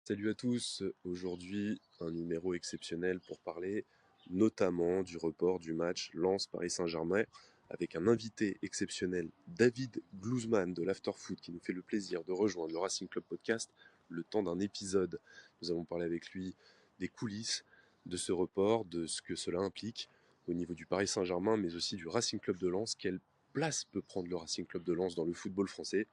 Salut à tous, aujourd'hui un numéro exceptionnel pour parler notamment du report du match Lens-Paris Saint-Germain avec un invité exceptionnel, David Glusman de l'Afterfoot qui nous fait le plaisir de rejoindre le Racing Club Podcast le temps d'un épisode. Nous avons parlé avec lui des coulisses de ce report, de ce que cela implique au niveau du Paris Saint-Germain mais aussi du Racing Club de Lens. Quelle place peut prendre le Racing Club de Lens dans le football français?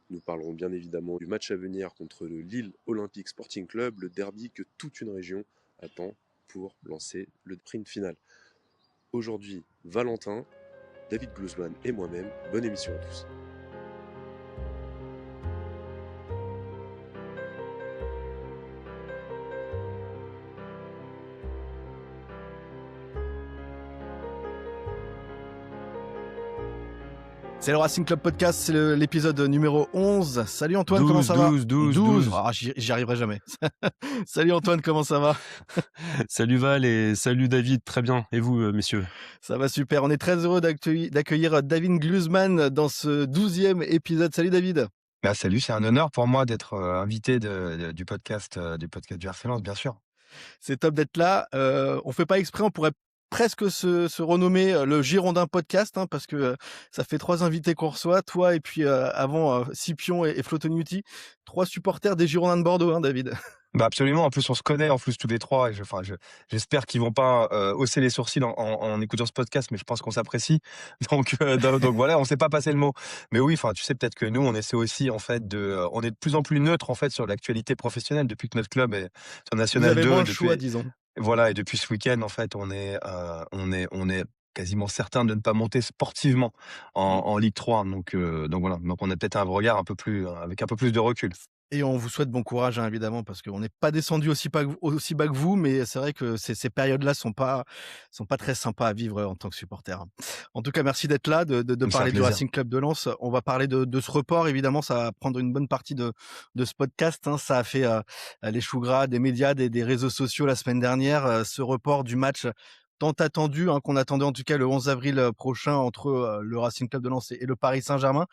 Nous parlerons bien évidemment du match à venir contre le Lille Olympique Sporting Club, le derby que toute une région attend pour lancer le sprint final. Aujourd'hui, Valentin, David Glusman et moi-même, bonne émission à tous. C'est le Racing Club Podcast, c'est l'épisode numéro 11. Salut Antoine, comment ça va? 12. Ah, j'y arriverai jamais. Salut Antoine, comment ça va? Salut Val et salut David, très bien. Et vous, messieurs? Ça va super, on est très heureux d'accueillir David Glusman dans ce 12e épisode. Salut David. Salut, c'est un honneur pour moi d'être invité du podcast du RC Lens, bien sûr. C'est top d'être là. On fait pas exprès, on pourrait presque se renommer le Girondin Podcast, hein, parce que ça fait 3 invités qu'on reçoit, toi et puis avant Scipion et Flo Tognuti, 3 supporters des Girondins de Bordeaux, hein, David. Absolument. En plus, on se connaît en plus tous les trois. Et j'espère qu'ils vont pas hausser les sourcils en écoutant ce podcast, mais je pense qu'on s'apprécie. Donc voilà, on s'est pas passé le mot. Mais oui, tu sais peut-être que nous, on essaie aussi en fait on est de plus en plus neutre en fait sur l'actualité professionnelle depuis que notre club est sur Vous National avez 2. moins le choix, disons. Voilà, et depuis ce week-end, en fait, on est quasiment certain de ne pas monter sportivement en Ligue 3. Donc voilà. Donc on a peut-être un regard avec un peu plus de recul. Et on vous souhaite bon courage, hein, évidemment, parce qu'on n'est pas descendu aussi bas que vous, mais c'est vrai que ces périodes-là sont pas très sympas à vivre en tant que supporter. En tout cas, merci d'être là, de C'est un parler du plaisir. Racing Club de Lens. On va parler de ce report, évidemment, ça va prendre une bonne partie de ce podcast, hein. Ça a fait les choux gras des médias, des réseaux sociaux la semaine dernière, ce report du match tant attendu, hein, qu'on attendait en tout cas le 11 avril prochain entre le Racing Club de Lens et le Paris Saint-Germain.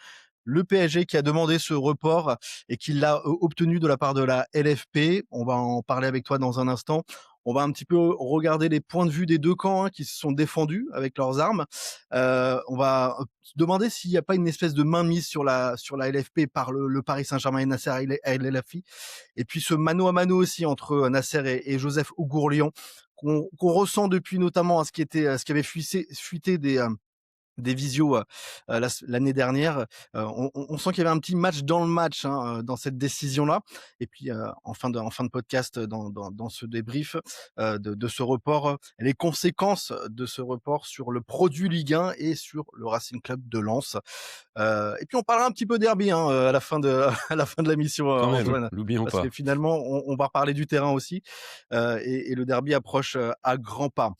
Le PSG qui a demandé ce report et qui l'a obtenu de la part de la LFP. On va en parler avec toi dans un instant. On va un petit peu regarder les points de vue des deux camps, hein, qui se sont défendus avec leurs armes. On va se demander s'il n'y a pas une espèce de mainmise sur la LFP par le Paris Saint-Germain et Nasser El Khelaifi. Et puis ce mano à mano aussi entre Nasser et Joseph Ougourlian qu'on ressent depuis notamment ce qui avait fuité des visios l'année dernière. On sent qu'il y avait un petit match dans le match, hein, dans cette décision-là. Et puis en fin de podcast, dans ce débrief de ce report, les conséquences de ce report sur le produit Ligue 1 et sur le Racing Club de Lens. Et puis on parlera un petit peu derby, hein, à la fin de à la fin de la mission, Quand même, Antoine, n'oublions parce pas. que finalement on va reparler du terrain aussi, et le derby approche à grands pas.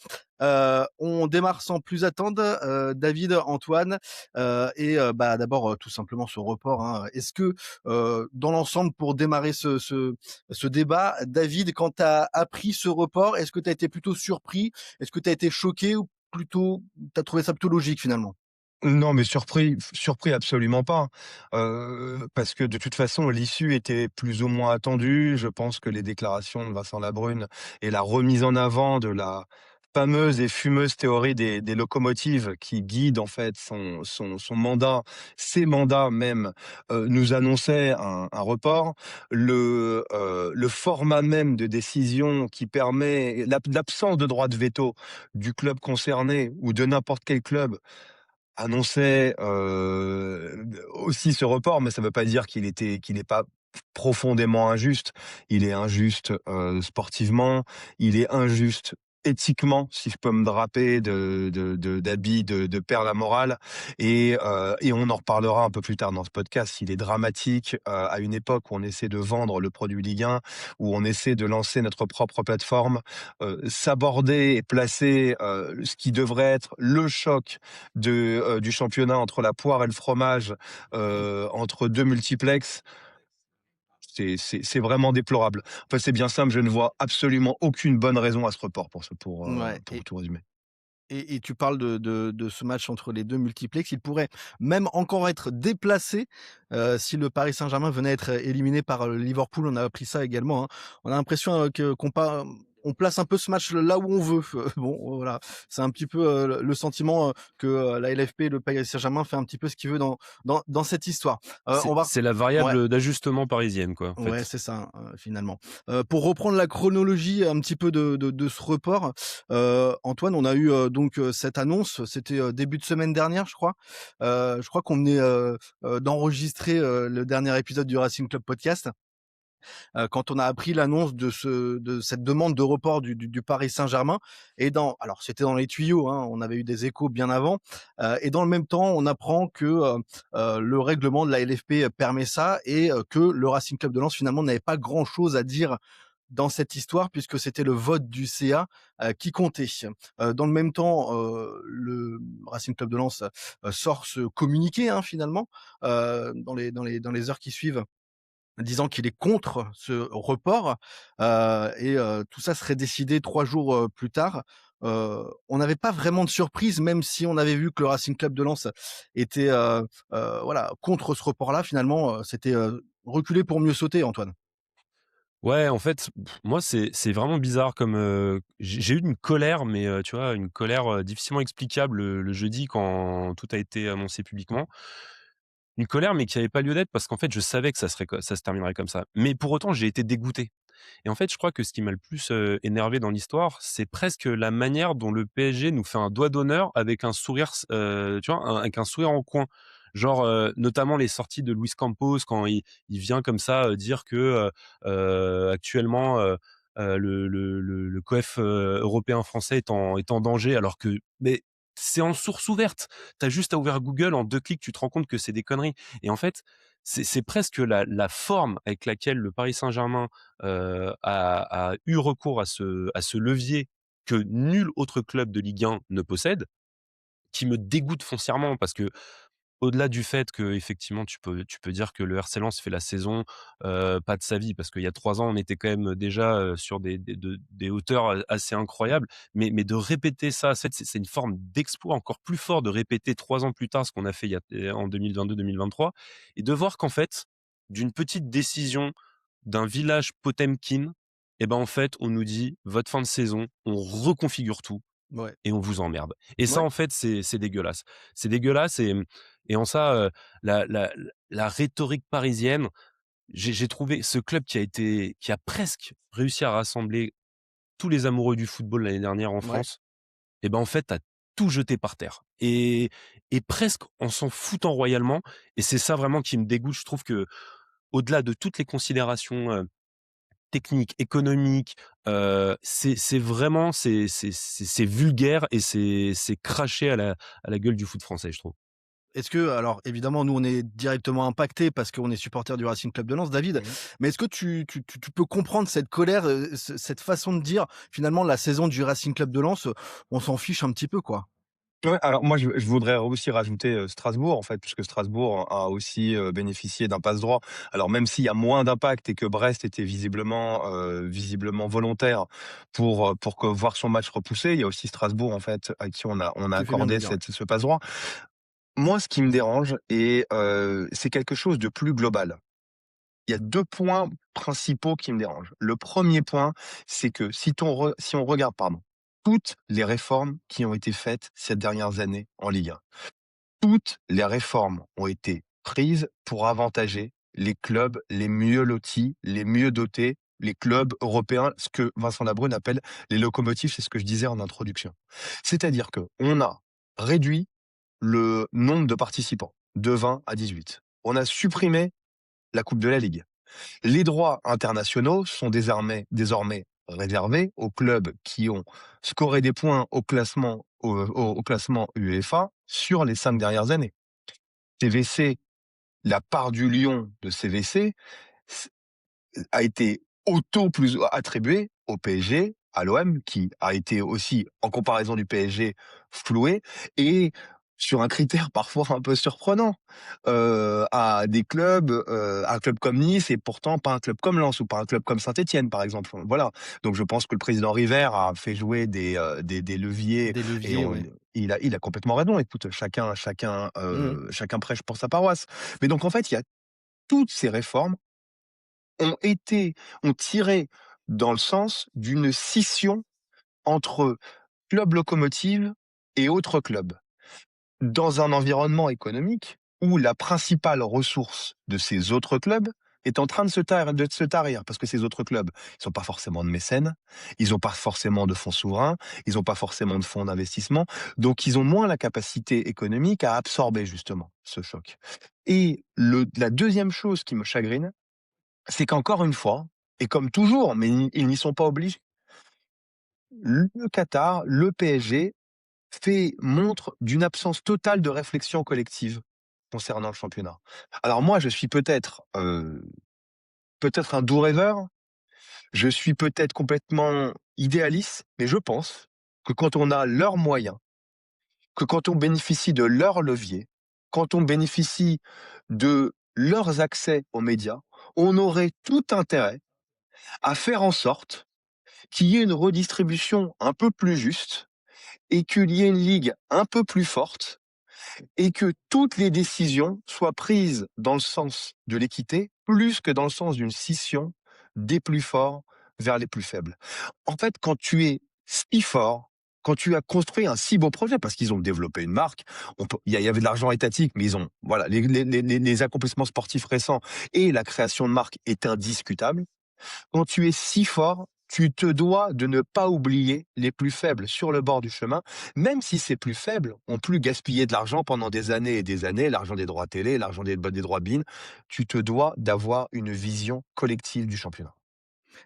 On démarre sans plus attendre, David, Antoine, d'abord tout simplement ce report, hein. Est-ce que dans l'ensemble, pour démarrer ce débat, David, quand tu as appris ce report, est-ce que tu as été plutôt surpris? Est-ce que tu as été choqué ou plutôt tu as trouvé ça plutôt logique finalement? Non, mais surpris absolument pas. Parce que de toute façon, l'issue était plus ou moins attendue. Je pense que les déclarations de Vincent Labrune et la remise en avant de la fameuse et fumeuse théorie des locomotives qui guide en fait son mandat, ses mandats même, nous annonçaient un report. Le format même de décision qui permet l'absence de droit de veto du club concerné ou de n'importe quel club annonçait aussi ce report, mais ça ne veut pas dire qu'il est pas profondément injuste. Il est injuste sportivement, il est injuste éthiquement, si je peux me draper d'habits de père la morale, et on en reparlera un peu plus tard dans ce podcast. Il est dramatique à une époque où on essaie de vendre le produit Ligue 1, où on essaie de lancer notre propre plateforme, s'aborder et placer ce qui devrait être le choc du championnat entre la poire et le fromage, entre deux multiplex. C'est vraiment déplorable. Enfin, c'est bien simple, je ne vois absolument aucune bonne raison à ce report pour Ouais. tout résumer. Et tu parles de ce match entre les 2 multiplex. Il pourrait même encore être déplacé, si le Paris Saint-Germain venait à être éliminé par, le Liverpool. On a appris ça également, hein. On a l'impression, que on place un peu ce match là où on veut. Bon, voilà, c'est un petit peu, le sentiment, que, la LFP et le Paris Saint-Germain fait un petit peu ce qu'il veut dans cette histoire. On va C'est la ouais. variable d'ajustement parisienne, quoi, en Ouais, fait. c'est ça, finalement. Pour reprendre la chronologie un petit peu de ce report, Antoine, on a eu, donc, cette annonce, c'était, début de semaine dernière, je crois. Je crois qu'on venait, d'enregistrer, le dernier épisode du Racing Club Podcast. Quand on a appris l'annonce de cette demande de report du Paris Saint-Germain. Et alors c'était dans les tuyaux, hein, on avait eu des échos bien avant, et dans le même temps, on apprend que, le règlement de la LFP permet ça, et que le Racing Club de Lens finalement n'avait pas grand-chose à dire dans cette histoire, puisque c'était le vote du CA, qui comptait. Dans le même temps, le Racing Club de Lens, sort ce communiqué, hein, finalement, dans les heures qui suivent, disant qu'il est contre ce report, tout ça serait décidé 3 jours, plus tard. On n'avait pas vraiment de surprise, même si on avait vu que le Racing Club de Lens était, voilà, contre ce report-là. Finalement, c'était, reculer pour mieux sauter, Antoine. Ouais, en fait, moi, c'est vraiment bizarre comme, j'ai eu une colère, mais, tu vois, une colère, difficilement explicable le jeudi quand tout a été annoncé publiquement. Une colère, mais qui avait pas lieu d'être parce qu'en fait, je savais que ça se terminerait comme ça. Mais pour autant, j'ai été dégoûté. Et en fait, je crois que ce qui m'a le plus, énervé dans l'histoire, c'est presque la manière dont le PSG nous fait un doigt d'honneur avec un sourire tu vois, avec un sourire en coin. Genre, notamment les sorties de Luis Campos quand il vient comme ça, dire que, actuellement, le COEF, européen français est en danger alors que mais c'est en source ouverte. Tu as juste à ouvrir Google, en 2 clics, tu te rends compte que c'est des conneries. Et en fait, c'est presque la forme avec laquelle le Paris Saint-Germain a eu recours à ce levier que nul autre club de Ligue 1 ne possède, qui me dégoûte foncièrement parce que au-delà du fait qu'effectivement tu peux dire que le RC Lens fait la saison, pas de sa vie parce qu'il y a 3 ans, on était quand même déjà, sur des hauteurs, assez incroyables. Mais de répéter ça, en fait, c'est une forme d'exploit encore plus fort de répéter 3 ans plus tard ce qu'on a fait en 2022-2023 et de voir qu'en fait, d'une petite décision d'un village Potemkin et ben, en fait, on nous dit: «Votre fin de saison, on reconfigure tout Ouais, et on vous emmerde». Et ça, ouais. en fait, c'est dégueulasse. C'est dégueulasse et en ça, la rhétorique parisienne, j'ai trouvé ce club qui a presque réussi à rassembler tous les amoureux du football l'année dernière en Ouais. France, et ben, en fait, a tout jeté par terre et presque en s'en foutant royalement. Et c'est ça vraiment qui me dégoûte. Je trouve que au-delà de toutes les considérations, techniques, économiques, c'est vraiment c'est vulgaire et c'est cracher à la gueule du foot français, je trouve. Est-ce que, alors évidemment, nous on est directement impactés parce qu'on est supporters du Racing Club de Lens, David, Mmh. mais est-ce que tu peux comprendre cette colère, cette façon de dire finalement la saison du Racing Club de Lens, on s'en fiche un petit peu, quoi? Ouais, alors moi je voudrais aussi rajouter, Strasbourg en fait, puisque Strasbourg a aussi, bénéficié d'un passe-droit. Alors même s'il y a moins d'impact et que Brest était visiblement volontaire pour que voir son match repoussé, il y a aussi Strasbourg en fait à qui on a Tu fais bien de le accordé dire, ouais. ce passe-droit. Moi ce qui me dérange c'est quelque chose de plus global. Il y a 2 points principaux qui me dérangent. Le premier point, c'est que si on regarde, pardon, toutes les réformes qui ont été faites ces dernières années en Ligue 1, toutes les réformes ont été prises pour avantager les clubs les mieux lotis, les mieux dotés, les clubs européens, ce que Vincent Labrune appelle les locomotives, c'est ce que je disais en introduction. C'est-à-dire qu'on a réduit le nombre de participants de 20 à 18. On a supprimé la coupe de la Ligue. Les droits internationaux sont désormais réservés aux clubs qui ont scoré des points au classement UEFA sur les 5 dernières années. CVC, la part du lion de CVC s a été autant plus attribuée au PSG, à l'OM, qui a été aussi, en comparaison du PSG, floué. Et sur un critère parfois un peu surprenant, à des clubs, un club comme Nice et pourtant pas un club comme Lens ou pas un club comme Saint-Étienne, par exemple. Voilà. Donc je pense que le président River a fait jouer des leviers Des et leviers, on ouais. il a complètement raison. Écoute, Mmh. chacun prêche pour sa paroisse. Mais donc en fait, il y a toutes ces réformes ont été ont tiré dans le sens d'une scission entre club locomotive et autres clubs. Dans un environnement économique où la principale ressource de ces autres clubs est en train de se tarir parce que ces autres clubs, ils ont pas forcément de mécènes, ils ont pas forcément de fonds souverains, ils ont pas forcément de fonds d'investissement, donc ils ont moins la capacité économique à absorber justement ce choc. Et la deuxième chose qui me chagrine, c'est qu'encore une fois, et comme toujours, mais ils n'y sont pas obligés, le Qatar, le PSG montre d'une absence totale de réflexion collective concernant le championnat. Alors moi, je suis peut-être un doux rêveur, je suis peut-être complètement idéaliste, mais je pense que quand on a leurs moyens, que quand on bénéficie de leurs leviers, quand on bénéficie de leurs accès aux médias, on aurait tout intérêt à faire en sorte qu'il y ait une redistribution un peu plus juste et qu'il y ait une ligue un peu plus forte et que toutes les décisions soient prises dans le sens de l'équité, plus que dans le sens d'une scission des plus forts vers les plus faibles. En fait, quand tu es si fort, quand tu as construit un si beau projet, parce qu'ils ont développé une marque, il y avait de l'argent étatique, mais ils ont, voilà, les accomplissements sportifs récents et la création de marque est indiscutable. Quand tu es si fort, tu te dois de ne pas oublier les plus faibles sur le bord du chemin, même si ces plus faibles ont plus gaspillé de l'argent pendant des années et des années, l'argent des droits télé, l'argent des droits BIN. Tu te dois d'avoir une vision collective du championnat.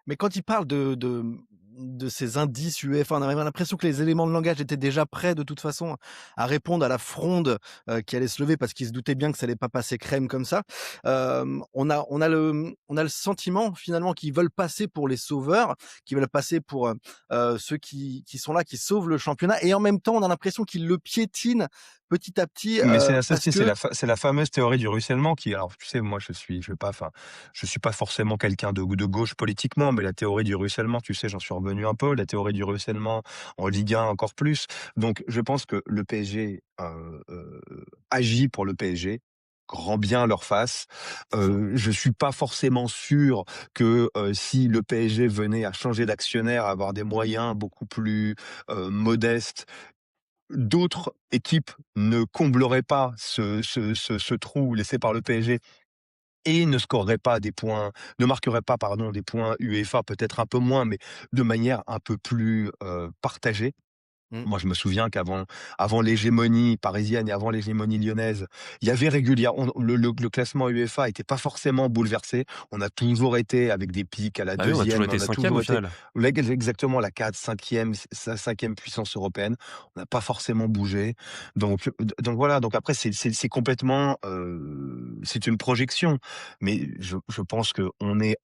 Mais quand il parle de ces indices UEFA, on avait l'impression que les éléments de langage étaient déjà prêts de toute façon à répondre à la fronde, qui allait se lever parce qu'ils se doutaient bien que ça allait pas passer crème comme ça. On a le sentiment finalement qu'ils veulent passer pour les sauveurs, qu'ils veulent passer pour, ceux qui sont là, qui sauvent le championnat et en même temps, on a l'impression qu'ils le piétinent petit à petit, Mais c'est ça, parce c'est que c'est la fameuse théorie du ruissellement qui, alors tu sais, moi je suis pas forcément quelqu'un de gauche politiquement, mais la théorie du ruissellement, tu sais, j'en suis revenu un peu. La théorie du ruissellement en Ligue 1 encore plus. Donc je pense que le PSG agit pour le PSG. Grand bien leur face. c'est ça. Je suis pas forcément sûr que si le PSG venait à changer d'actionnaire, à avoir des moyens beaucoup plus modestes, d'autres équipes ne combleraient pas ce trou laissé par le PSG et ne scoreraient pas des points, ne marqueraient pas, pardon, des points UEFA, peut-être un peu moins, mais de manière un peu plus partagée. Mmh. Moi, je me souviens avant l'hégémonie parisienne et avant l'hégémonie lyonnaise, il y avait régulièrement le classement UEFA était pas forcément bouleversé. On a toujours été avec des pics à la Bah oui, on a toujours deuxième, été on a cinquième toujours au été final. exactement la 4, 5e, sa 5e puissance européenne. On n'a pas forcément bougé. Donc voilà, donc après c'est complètement, c'est une projection. Mais je pense qu'on est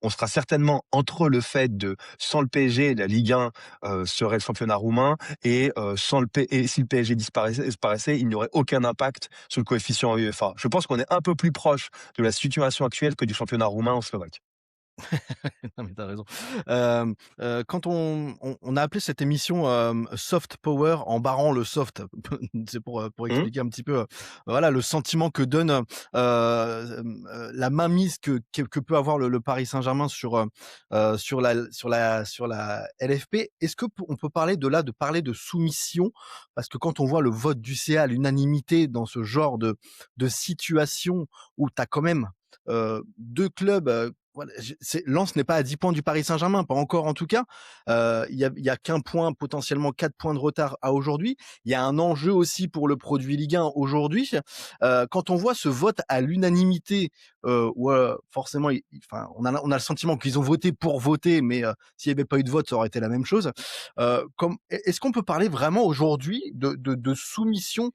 on sera certainement entre le fait de sans le PSG, la Ligue 1 serait le championnat roumain et si le PSG disparaissait, il n'y aurait aucun impact sur le coefficient UEFA. Je pense qu'on est un peu plus proche de la situation actuelle que du championnat roumain en Slovaque. Non, mais tu raison. Quand on a appelé cette émission, Soft Power en barrant le soft, c'est pour Mmh. expliquer un petit peu, voilà, le sentiment que donne, la mainmise que peut avoir le Paris Saint-Germain sur la LFP. Est-ce que on peut parler de soumission? Parce que quand on voit le vote du CA à l'unanimité dans ce genre de situation où tu as quand même, 2 clubs, voilà, Lens n'est pas à 10 points du Paris Saint-Germain, pas encore en tout cas. Il y a qu'un point, potentiellement 4 points de retard à aujourd'hui. Il y a un enjeu aussi pour le produit Ligue 1 aujourd'hui. Quand on voit ce vote à l'unanimité, où, forcément, enfin, on a le sentiment qu'ils ont voté pour voter, mais s'il n'y avait pas eu de vote, ça aurait été la même chose. Est-ce qu'on peut parler vraiment aujourd'hui de soumission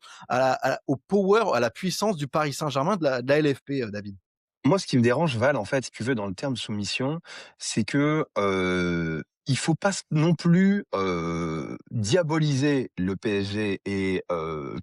au power, à la puissance du Paris Saint-Germain de la LFP, David? Moi, ce qui me dérange, Val, en fait, si tu veux, dans le terme soumission, c'est que, il faut pas non plus diaboliser le PSG et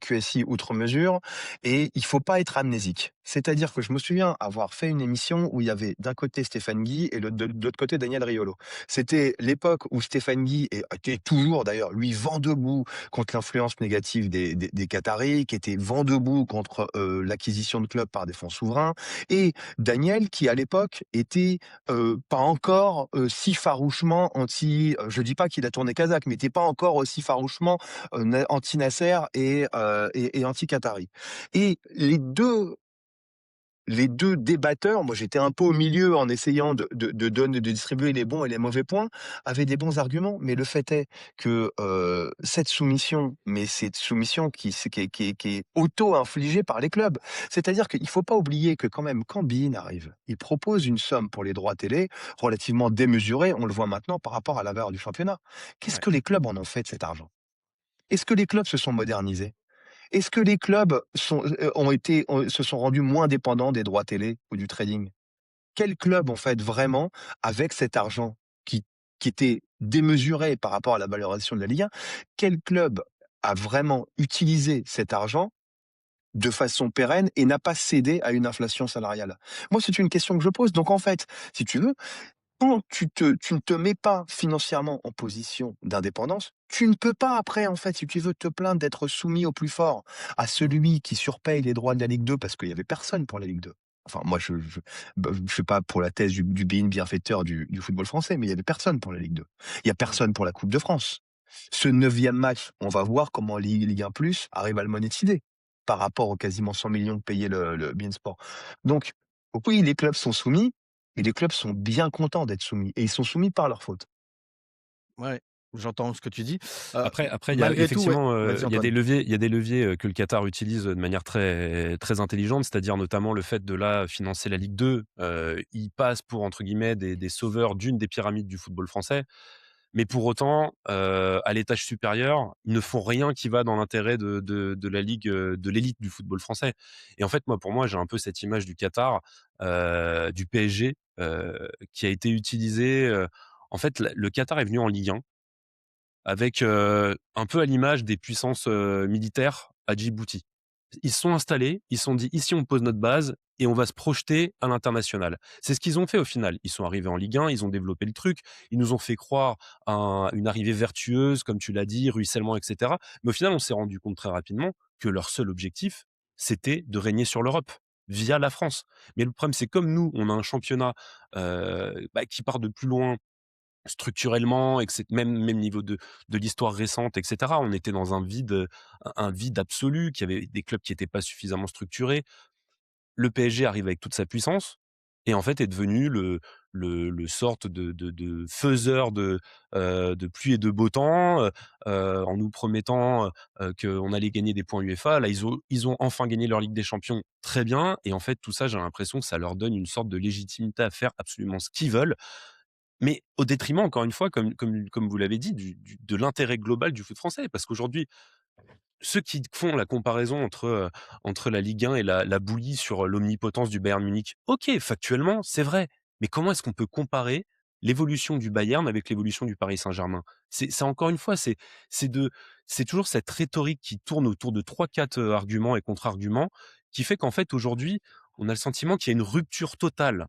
QSI outre mesure, et il faut pas être amnésique. C'est-à-dire que je me souviens avoir fait une émission où il y avait d'un côté Stéphane Guy et de l'autre côté Daniel Riolo. C'était l'époque où Stéphane Guy était toujours d'ailleurs, lui, vent debout contre l'influence négative des Qataris, qui était vent debout contre l'acquisition de clubs par des fonds souverains, et Daniel qui à l'époque était pas encore si farouchement je dis pas qu'il a tourné Kazakh, mais était pas encore aussi farouchement anti-Nasser et anti-Qatari. Et les deux débatteurs, moi j'étais un peu au milieu en essayant de distribuer les bons et les mauvais points, avaient des bons arguments. Mais le fait est que cette soumission, mais cette soumission qui est auto-infligée par les clubs. C'est-à-dire qu'il ne faut pas oublier que quand même, quand Bein arrive, il propose une somme pour les droits télé relativement démesurée, on le voit maintenant par rapport à la valeur du championnat. Qu'est-ce Ouais. que les clubs en ont fait de cet argent? Est-ce que les clubs se sont modernisés? Est-ce que les clubs se sont rendus moins dépendants des droits télé ou du trading? Quel club, en fait, vraiment, avec cet argent qui qui était démesuré par rapport à la valorisation de la Ligue 1, quel club a vraiment utilisé cet argent de façon pérenne et n'a pas cédé à une inflation salariale? Moi, c'est une question que je pose. Donc en fait, si tu veux, quand tu ne te mets pas financièrement en position d'indépendance, tu ne peux pas après, en fait, si tu veux te plaindre d'être soumis au plus fort, à celui qui surpaye les droits de la Ligue 2 parce qu'il y avait personne pour la Ligue 2. Enfin, moi, je fais pas pour la thèse du bienfaiteur du football français, mais il y avait personne pour la Ligue 2. Il y a Mmh. personne pour la Coupe de France. Ce 9e match, on va voir comment Ligue 1 Plus arrive à le monétiser par rapport aux quasiment 100 millions que payait le beIN Sport. Donc, oui, les clubs sont soumis, et les clubs sont bien contents d'être soumis, et ils sont soumis par leur faute. Ouais, j'entends ce que tu dis. Heu, Après, il y a malgré tout, ouais, effectivement, vas-y il y a des Antoine. leviers il y a des leviers, que le Qatar utilise, de manière très très intelligente, c'est-à-dire notamment le fait de là, financer la Ligue 2. Ils passent pour entre guillemets «des sauveurs» d'une des pyramides du football français. Mais pour autant, à l'étage supérieur, ils ne font rien qui va dans l'intérêt de la ligue, de l'élite du football français. Et en fait, pour moi, j'ai un peu cette image du Qatar, du PSG, qui a été utilisée, en fait, le Qatar est venu en Ligue 1 avec, un peu à l'image des puissances, militaires à Djibouti. Ils se sont installés, ils se sont dit: «Ici, on pose notre base et on va se projeter à l'international». C'est ce qu'ils ont fait au final. Ils sont arrivés en Ligue 1, ils ont développé le truc, ils nous ont fait croire à une arrivée vertueuse, comme tu l'as dit, ruissellement et cetera. Mais au final, on s'est rendu compte très rapidement que leur seul objectif, c'était de régner sur l'Europe, via la France. Mais le problème, c'est comme nous, on a un championnat, qui part de plus loin structurellement, et que c'est même niveau de l'histoire récente, et cetera. On était dans un vide absolu, qu'il y avait des clubs qui étaient pas suffisamment structurés. Le PSG arrive avec toute sa puissance et en fait est devenu le sorte de faiseur de pluie et de beau temps, en nous promettant, qu'on allait gagner des points UEFA. Là, ils ont enfin gagné leur Ligue des Champions, très bien, et en fait tout ça, j'ai l'impression que ça leur donne une sorte de légitimité à faire absolument ce qu'ils veulent. Mais au détriment, encore une fois, comme vous l'avez dit, de l'intérêt global du foot français. Parce qu'aujourd'hui, ceux qui font la comparaison entre la Ligue 1 et la bouillie sur l'omnipotence du Bayern Munich, OK, factuellement, c'est vrai. Mais comment est-ce qu'on peut comparer l'évolution du Bayern avec l'évolution du Paris Saint-Germain? C'est encore une fois, c'est de c'est toujours cette rhétorique qui tourne autour de 3-4 arguments et contre-arguments, qui fait qu'en fait, aujourd'hui, on a le sentiment qu'il y a une rupture totale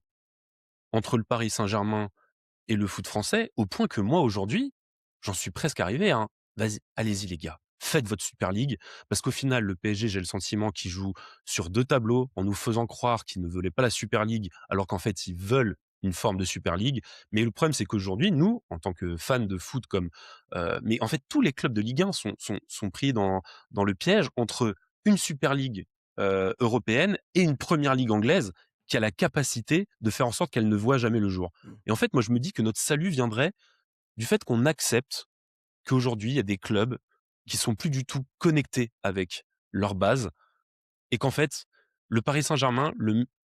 entre le Paris Saint-Germain et le foot français, au point que moi, aujourd'hui, j'en suis presque arrivé à un: «Vas-y, allez-y les gars, faites votre Super League». Parce qu'au final, le PSG, j'ai le sentiment qu'il joue sur 2 tableaux en nous faisant croire qu'ils ne voulaient pas la Super League, alors qu'en fait, ils veulent une forme de Super League. Mais le problème, c'est qu'aujourd'hui, nous, en tant que fans de foot mais en fait, tous les clubs de Ligue 1 sont pris dans le piège entre une Super League, européenne et une Première Ligue anglaise qui a la capacité de faire en sorte qu'elle ne voit jamais le jour. Et en fait, moi, je me dis que notre salut viendrait du fait qu'on accepte qu'aujourd'hui, il y a des clubs qui sont plus du tout connectés avec leur base et qu'en fait, le Paris Saint-Germain,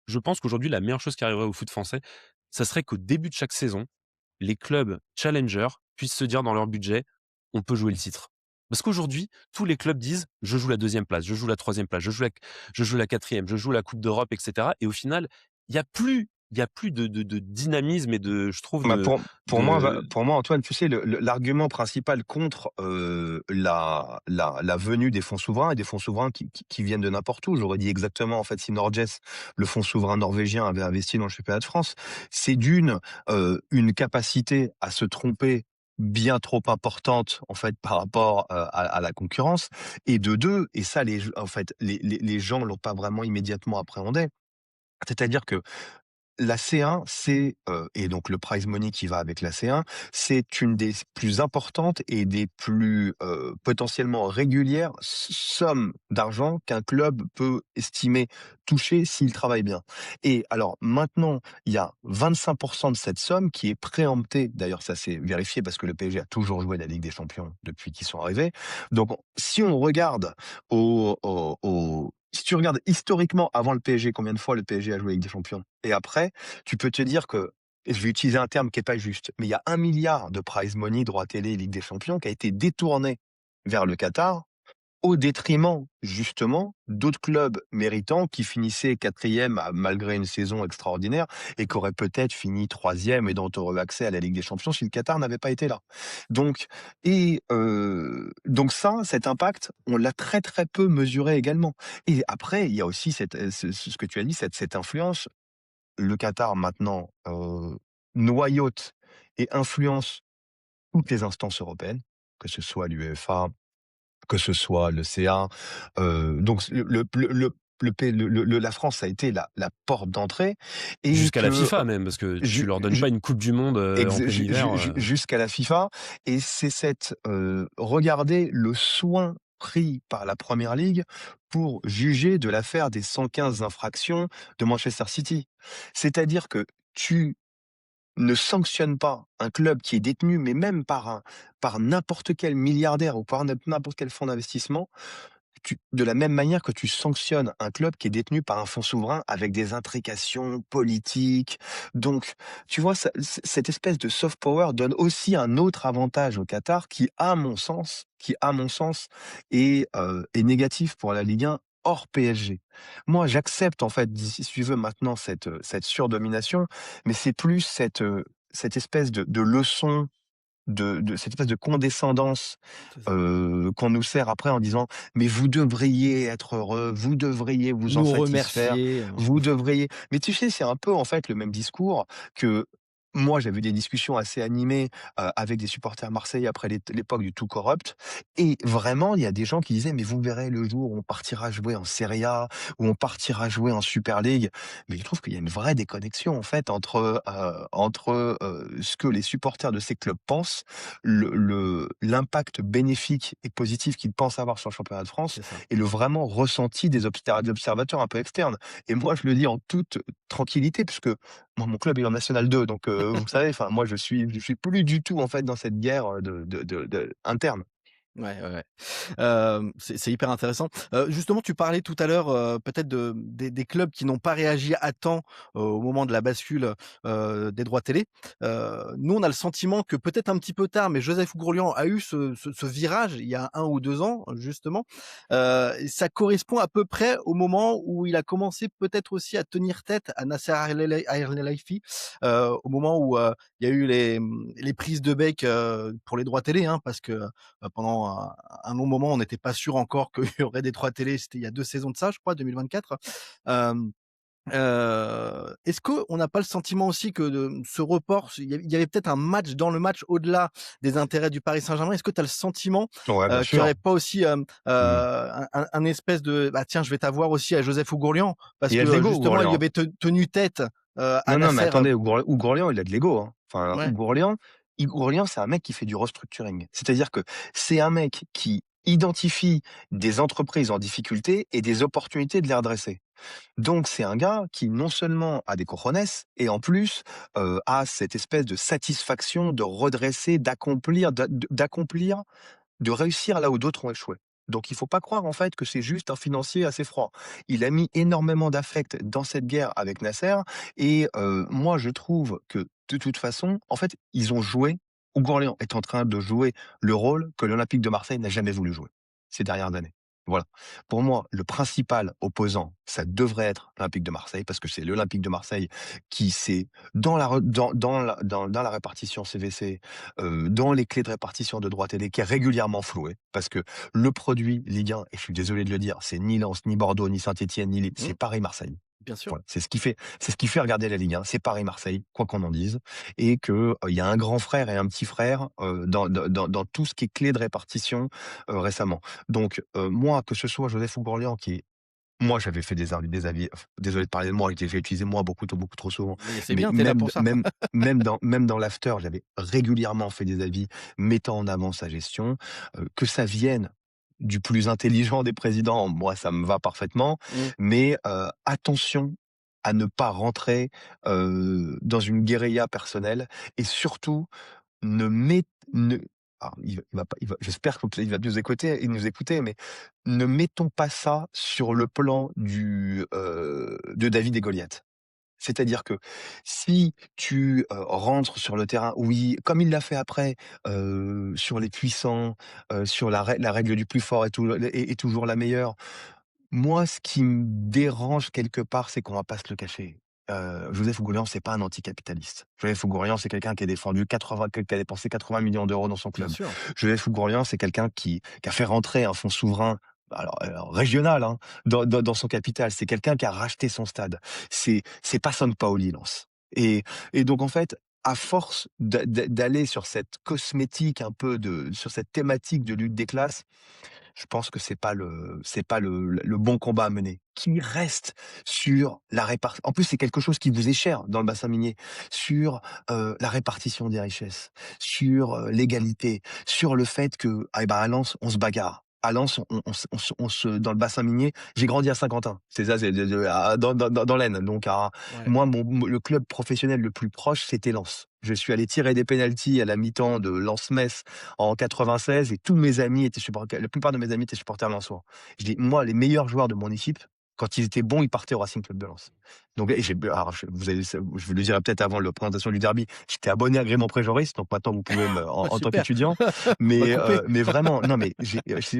je pense qu'aujourd'hui, la meilleure chose qui arriverait au foot français, ça serait qu'au début de chaque saison, les clubs challengers puissent se dire dans leur budget, on peut jouer le titre. Parce qu'aujourd'hui, tous les clubs disent, je joue la 2e place, je joue la 3e place, je joue la 4e, je joue la Coupe d'Europe, etc. Et au final, il n'y a plus il y a plus de dynamisme et je trouve Bah, de pour moi, Antoine, tu sais, l'argument principal contre, la venue des fonds souverains et des fonds souverains qui viennent de n'importe où, j'aurais dit exactement, en fait, si Norges, le fonds souverain norvégien, avait investi dans le championnat de France, c'est une capacité à se tromper bien trop importante, en fait, par rapport, à la concurrence, et de 2, et ça, en fait, les gens l'ont pas vraiment immédiatement appréhendé. C'est-à-dire que la C1, et donc le prize money qui va avec la C1, c'est une des plus importantes et des plus, potentiellement régulières sommes d'argent qu'un club peut estimer toucher s'il travaille bien. Et alors maintenant, il y a 25 de cette somme qui est préemptée, d'ailleurs ça c'est vérifié parce que le PSG a toujours joué la Ligue des Champions depuis qu'ils sont arrivés. Donc si on regarde si tu regardes historiquement avant le PSG, combien de fois le PSG a joué avec des champions et après, tu peux te dire que, et je vais utiliser un terme qui est pas juste, mais il y a 1 milliard de prize money, droits télé, Ligue des champions, qui a été détourné vers le Qatar au détriment, justement, d'autres clubs méritants qui finissaient 4e malgré une saison extraordinaire et qui auraient peut-être fini 3e et dont on aurait accès à la Ligue des champions si le Qatar n'avait pas été là. Donc donc ça, cet impact, on l'a très, très peu mesuré également. Et après, il y a aussi ce que tu as dit, cette influence. Le Qatar maintenant, noyaute et influence toutes les instances européennes, que ce soit l'UEFA, que ce soit le CA, donc la France a été la porte d'entrée et jusqu'à la que, FIFA même, parce que tu ju leur donnes ju pas une coupe du monde, en ex plein ju hiver, ju ju jusqu'à la FIFA, et c'est regardez le soin pris par la Premier League pour juger de l'affaire des 115 infractions de Manchester City. C'est-à-dire que tu ne sanctionne pas un club qui est détenu, mais même par n'importe quel milliardaire ou par n'importe quel fonds d'investissement, de la même manière que tu sanctionnes un club qui est détenu par un fonds souverain avec des intrications politiques. Donc, tu vois, cette espèce de soft power donne aussi un autre avantage au Qatar qui, à mon sens, est négatif pour la Ligue 1 hors PSG. Moi, j'accepte en fait, si tu veux, maintenant cette surdomination, mais c'est plus cette espèce de leçon, de cette espèce de condescendance, C'est ça. qu'on nous sert après en disant: «Mais vous devriez être heureux, vous devriez vous en Nous satisfaire, remercier, vous devriez», mais tu sais, c'est un peu en fait le même discours que moi j'avais eu des discussions assez animées, avec des supporters marseillais après l'époque du Tout Corrupt, et vraiment il y a des gens qui disaient: «Mais vous verrez le jour où on partira jouer en Serie A, où on partira jouer en Super League». Mais je trouve qu'il y a une vraie déconnexion en fait entre ce que les supporters de ces clubs pensent, l'impact bénéfique et positif qu'ils pensent avoir sur le championnat de France, c'est ça. et le vraiment ressenti des observateurs un peu externes. Et moi, je le dis en toute tranquillité, puisque moi, mon club est en National 2, donc vous savez, enfin, moi, je suis plus du tout en fait dans cette guerre interne. Ouais, ouais, ouais. C'est hyper intéressant. Justement, tu parlais tout à l'heure, peut-être des clubs qui n'ont pas réagi à temps, au moment de la bascule, des droits télé. Nous, on a le sentiment que peut-être un petit peu tard, mais Joseph Gourlian a eu ce virage il y a 1 ou 2 ans, justement. Et ça correspond à peu près au moment où il a commencé peut-être aussi à tenir tête à Nasser Al-Khelaifi, au moment où, il y a eu les prises de bec, pour les droits télé, hein, parce que pendant un long moment, on n'était pas sûr encore qu'il y aurait des droits télé. C'était il y a 2 saisons de ça, je crois, 2024. Hem, Est-ce qu'on n'a pas le sentiment aussi que ce report, il y avait peut-être un match dans le match au-delà des intérêts du Paris Saint-Germain? Est-ce que tu as le sentiment, Ouais, bien qu'il y sûr. aurait pas aussi, Mmh. un espèce de: «Bah, tiens, je vais t'avoir aussi à Joseph Oughourlian» parce Il a que, de l'ego, justement, il lui Gourlian. avait tenu tête, à Non, non, mais Nasser, attendez, Gourlian, il a de l'ego, hein. Enfin, ouais, Gourlian, c'est un mec qui fait du restructuring. C'est-à-dire que c'est un mec qui identifie des entreprises en difficulté et des opportunités de les redresser. Donc c'est un gars qui non seulement a des cojones et en plus, a cette espèce de satisfaction de redresser, d'accomplir, de réussir là où d'autres ont échoué. Donc il faut pas croire en fait que c'est juste un financier assez froid. Il a mis énormément d'affect dans cette guerre avec Nasser, et moi je trouve que de toute façon, en fait, ils ont joué, ou Gourlian est en train de jouer le rôle que l'Olympique de Marseille n'a jamais voulu jouer ces dernières années. Voilà. Pour moi, le principal opposant, ça devrait être l'Olympique de Marseille, parce que c'est l'Olympique de Marseille qui s'est dans la re dans la répartition CVC, dans les clés de répartition de droite et qui est régulièrement floué. Parce que le produit Ligue 1, et je suis désolé de le dire, c'est ni Lens, ni Bordeaux, ni Saint-Étienne, ni Lille, c'est Mmh, Paris-Marseille. bien sûr. Voilà, c'est ce qui fait regarder la Ligue 1, c'est Paris-Marseille, quoi qu'on en dise, et que, il y a un grand frère et un petit frère, dans tout ce qui est clé de répartition, récemment. Donc, moi, que ce soit Joseph Oughourlian qui moi, j'avais fait des avis désolé de parler de moi, j'ai utilisé moi beaucoup trop souvent, Mais c'est mais bien, tu là pour ça. même dans l'after, j'avais régulièrement fait des avis mettant en avant sa gestion, que ça vienne du plus intelligent des présidents, moi, ça me va parfaitement, Mmh, mais attention à ne pas rentrer, dans une guérilla personnelle et surtout ne met ne alors il va pas j'espère qu'il va nous écouter, mais ne mettons pas ça sur le plan de David et Goliath. C'est-à-dire que si tu, rentres sur le terrain, oui, comme il l'a fait après, sur les puissants, sur la règle du plus fort est toujours la meilleure. Moi, ce qui me dérange quelque part, c'est qu'on va pas se le cacher. Joseph Oughourlian, c'est pas un anticapitaliste. Joseph Oughourlian, c'est quelqu'un qui a défendu 80 qui a dépensé 80 millions d'euros dans son bien club. sûr. Joseph Oughourlian, c'est quelqu'un qui a fait rentrer un fonds souverain, alors régional, hein, dans son capital. C'est quelqu'un qui a racheté son stade. C'est pas Sampaoli, Lens. Et donc en fait, à force d'aller sur cette cosmétique un peu sur cette thématique de lutte des classes, je pense que c'est pas le bon combat à mener. Qui reste sur la répartition. En plus, c'est quelque chose qui vous est cher dans le bassin minier, sur, la répartition des richesses, sur, l'égalité, sur le fait que, ah et ben, à Lens, on se bagarre. À Lens, on se dans le bassin minier, j'ai grandi à Saint-Quentin. C'est ça, c'est dans l'Aisne. Donc Ouais. moi, le club professionnel le plus proche, c'était Lens. Je suis allé tirer des pénaltys à la mi-temps de Lens-Metz en 96 et tous mes amis étaient supporters, la plupart de mes amis étaient supporters lensois. Je dis, moi, les meilleurs joueurs de mon équipe, quand ils étaient bons, ils partaient au Racing Club de Lens. Donc, et alors, je vous le dirai peut-être avant la présentation du derby, j'étais abonné à Gréement Préjoris, donc maintenant vous pouvez Bah, en tant super, qu'étudiant, on va mais, couper. vraiment, non, mais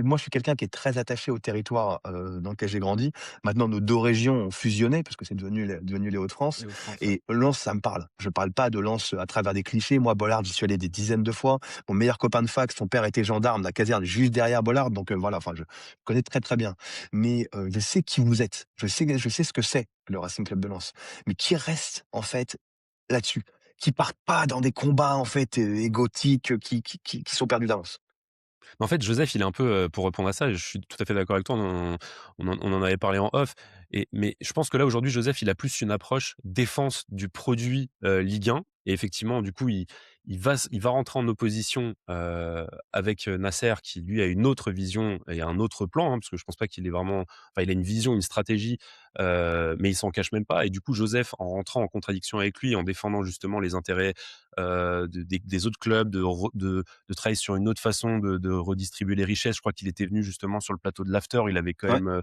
moi, je suis quelqu'un qui est très attaché au territoire dans lequel j'ai grandi. Maintenant, nos deux régions ont fusionné parce que c'est devenu les Hauts-de-France. Les Hauts-de-France, ouais. Et Lens, ça me parle. Je parle pas de Lens à travers des clichés. Moi, Bollard, j'y suis allé des dizaines de fois. Mon meilleur copain de fac, son père était gendarme, la caserne juste derrière Bollard, donc voilà, enfin, je connais très, très bien. Mais je sais qui vous êtes. Je sais ce que c'est, le Racing Club de Lens. Mais qui reste, en fait, là-dessus? Qui partent pas dans des combats, en fait, égotiques, qui sont perdus d'avance. Mais en fait, Joseph, il est un peu, pour répondre à ça, et je suis tout à fait d'accord avec toi, on en avait parlé en off, mais je pense que là, aujourd'hui, Joseph, il a plus une approche défense du produit, Ligue 1, et effectivement, du coup, il va rentrer en opposition, avec, Nasser qui, lui, a une autre vision et un autre plan, hein, parce que je pense pas qu'il est vraiment enfin, il a une vision, une stratégie, mais il s'en cache même pas, et du coup, Joseph, en rentrant en contradiction avec lui, en défendant justement les intérêts, des autres clubs, de travailler sur une autre façon de redistribuer les richesses. Je crois qu'il était venu justement sur le plateau de l'After, il avait quand Ouais. même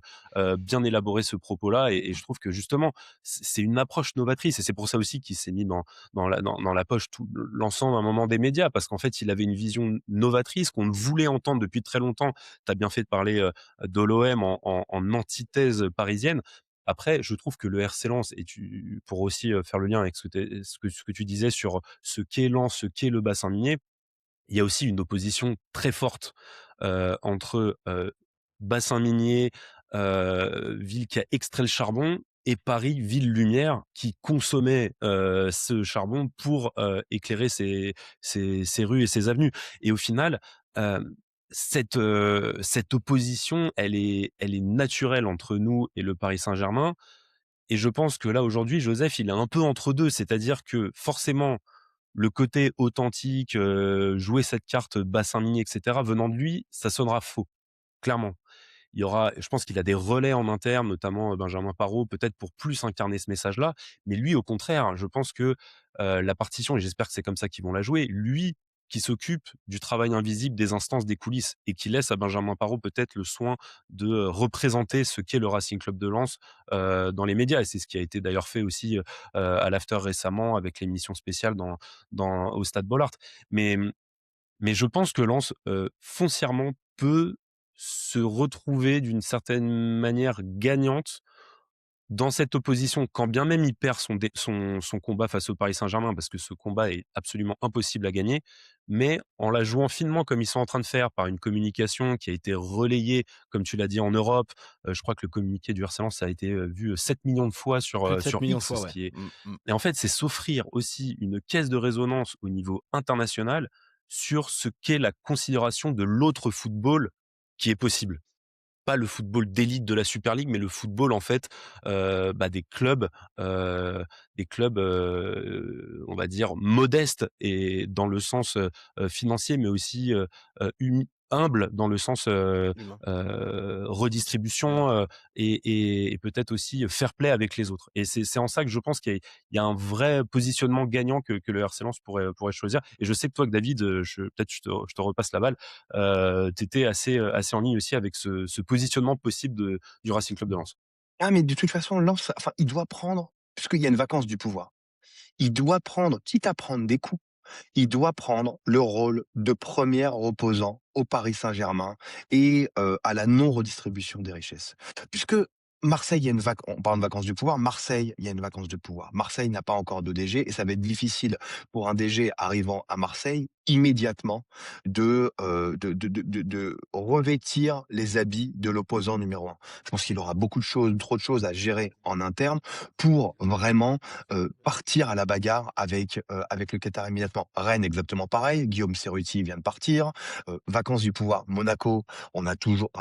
bien élaboré ce propos-là, et je trouve que justement c'est une approche novatrice, et c'est pour ça aussi qu'il s'est mis dans la poche tout l'ensemble à un moment des médias, parce qu'en fait il avait une vision novatrice qu'on voulait entendre depuis très longtemps. Tu as bien fait de parler de l'OM en antithèse parisienne. Après, je trouve que le RC Lens, et pour aussi faire le lien avec ce que tu disais sur ce qu'est Lens, ce qu'est le bassin minier, il y a aussi une opposition très forte, entre, bassin minier, ville qui a extrait le charbon, et Paris, ville lumière, qui consommait, ce charbon pour, éclairer ses rues et ses avenues, et au final, hem, cette opposition, elle est naturelle entre nous et le Paris Saint-Germain, et je pense que là, aujourd'hui, Joseph, il est un peu entre 2. C'est-à-dire que forcément, le côté authentique, jouer cette carte bassin minier et cetera, venant de lui, ça sonnera faux, clairement. Je pense qu'il a des relais en interne, notamment, Benjamin Parot, peut-être pour plus incarner ce message-là. Mais lui, au contraire, je pense que, la partition, et j'espère que c'est comme ça qu'ils vont la jouer, lui qui s'occupe du travail invisible des instances, des coulisses, et qui laisse à Benjamin Parot peut-être le soin de, représenter ce qu'est le Racing Club de Lens, dans les médias, et c'est ce qui a été d'ailleurs fait aussi, à l'After récemment avec l'émission spéciale au Stade Bollaert. Mais je pense que Lens, foncièrement peut se retrouver d'une certaine manière gagnante dans cette opposition, quand bien même il perd son combat face au Paris Saint-Germain, parce que ce combat est absolument impossible à gagner, mais en la jouant finement comme ils sont en train de faire, par une communication qui a été relayée, comme tu l'as dit, en Europe. Je crois que le communiqué du RC Lens, ça a été, vu, 7 millions de fois Plus de sur, 7 millions de X, fois, ce ouais. qui est et en fait, c'est s'offrir aussi une caisse de résonance au niveau international sur ce qu'est la considération de l'autre football qui est possible. Pas le football d'élite de la Super League, mais le football en fait, des clubs, on va dire modestes et dans le sens, financier, mais aussi, humble dans le sens, Humain. redistribution, et peut-être aussi fair play avec les autres. Et c'est en ça que je pense qu'il y a un vrai positionnement gagnant que le RC Lens pourrait choisir. Et je sais que toi, que David, peut-être je te repasse la balle, tu étais assez en ligne aussi avec ce positionnement possible du Racing Club de Lens. Ah, mais de toute façon, Lens, enfin, il doit prendre, puisqu'il y a une vacance du pouvoir, il doit prendre, quitte à prendre des coups, il doit prendre le rôle de premier opposant au Paris Saint-Germain et à la non-redistribution des richesses. Puisque Marseille, il y a une on parle de vacances du pouvoir, Marseille, il y a une vacance de pouvoir. Marseille n'a pas encore de DG et ça va être difficile pour un DG arrivant à Marseille immédiatement de revêtir les habits de l'opposant numéro un. Je pense qu'il aura beaucoup de choses, trop de choses à gérer en interne pour vraiment partir à la bagarre avec le Qatar immédiatement. Rennes, exactement pareil. Guillaume Cerruti vient de partir. Vacances du pouvoir, Monaco,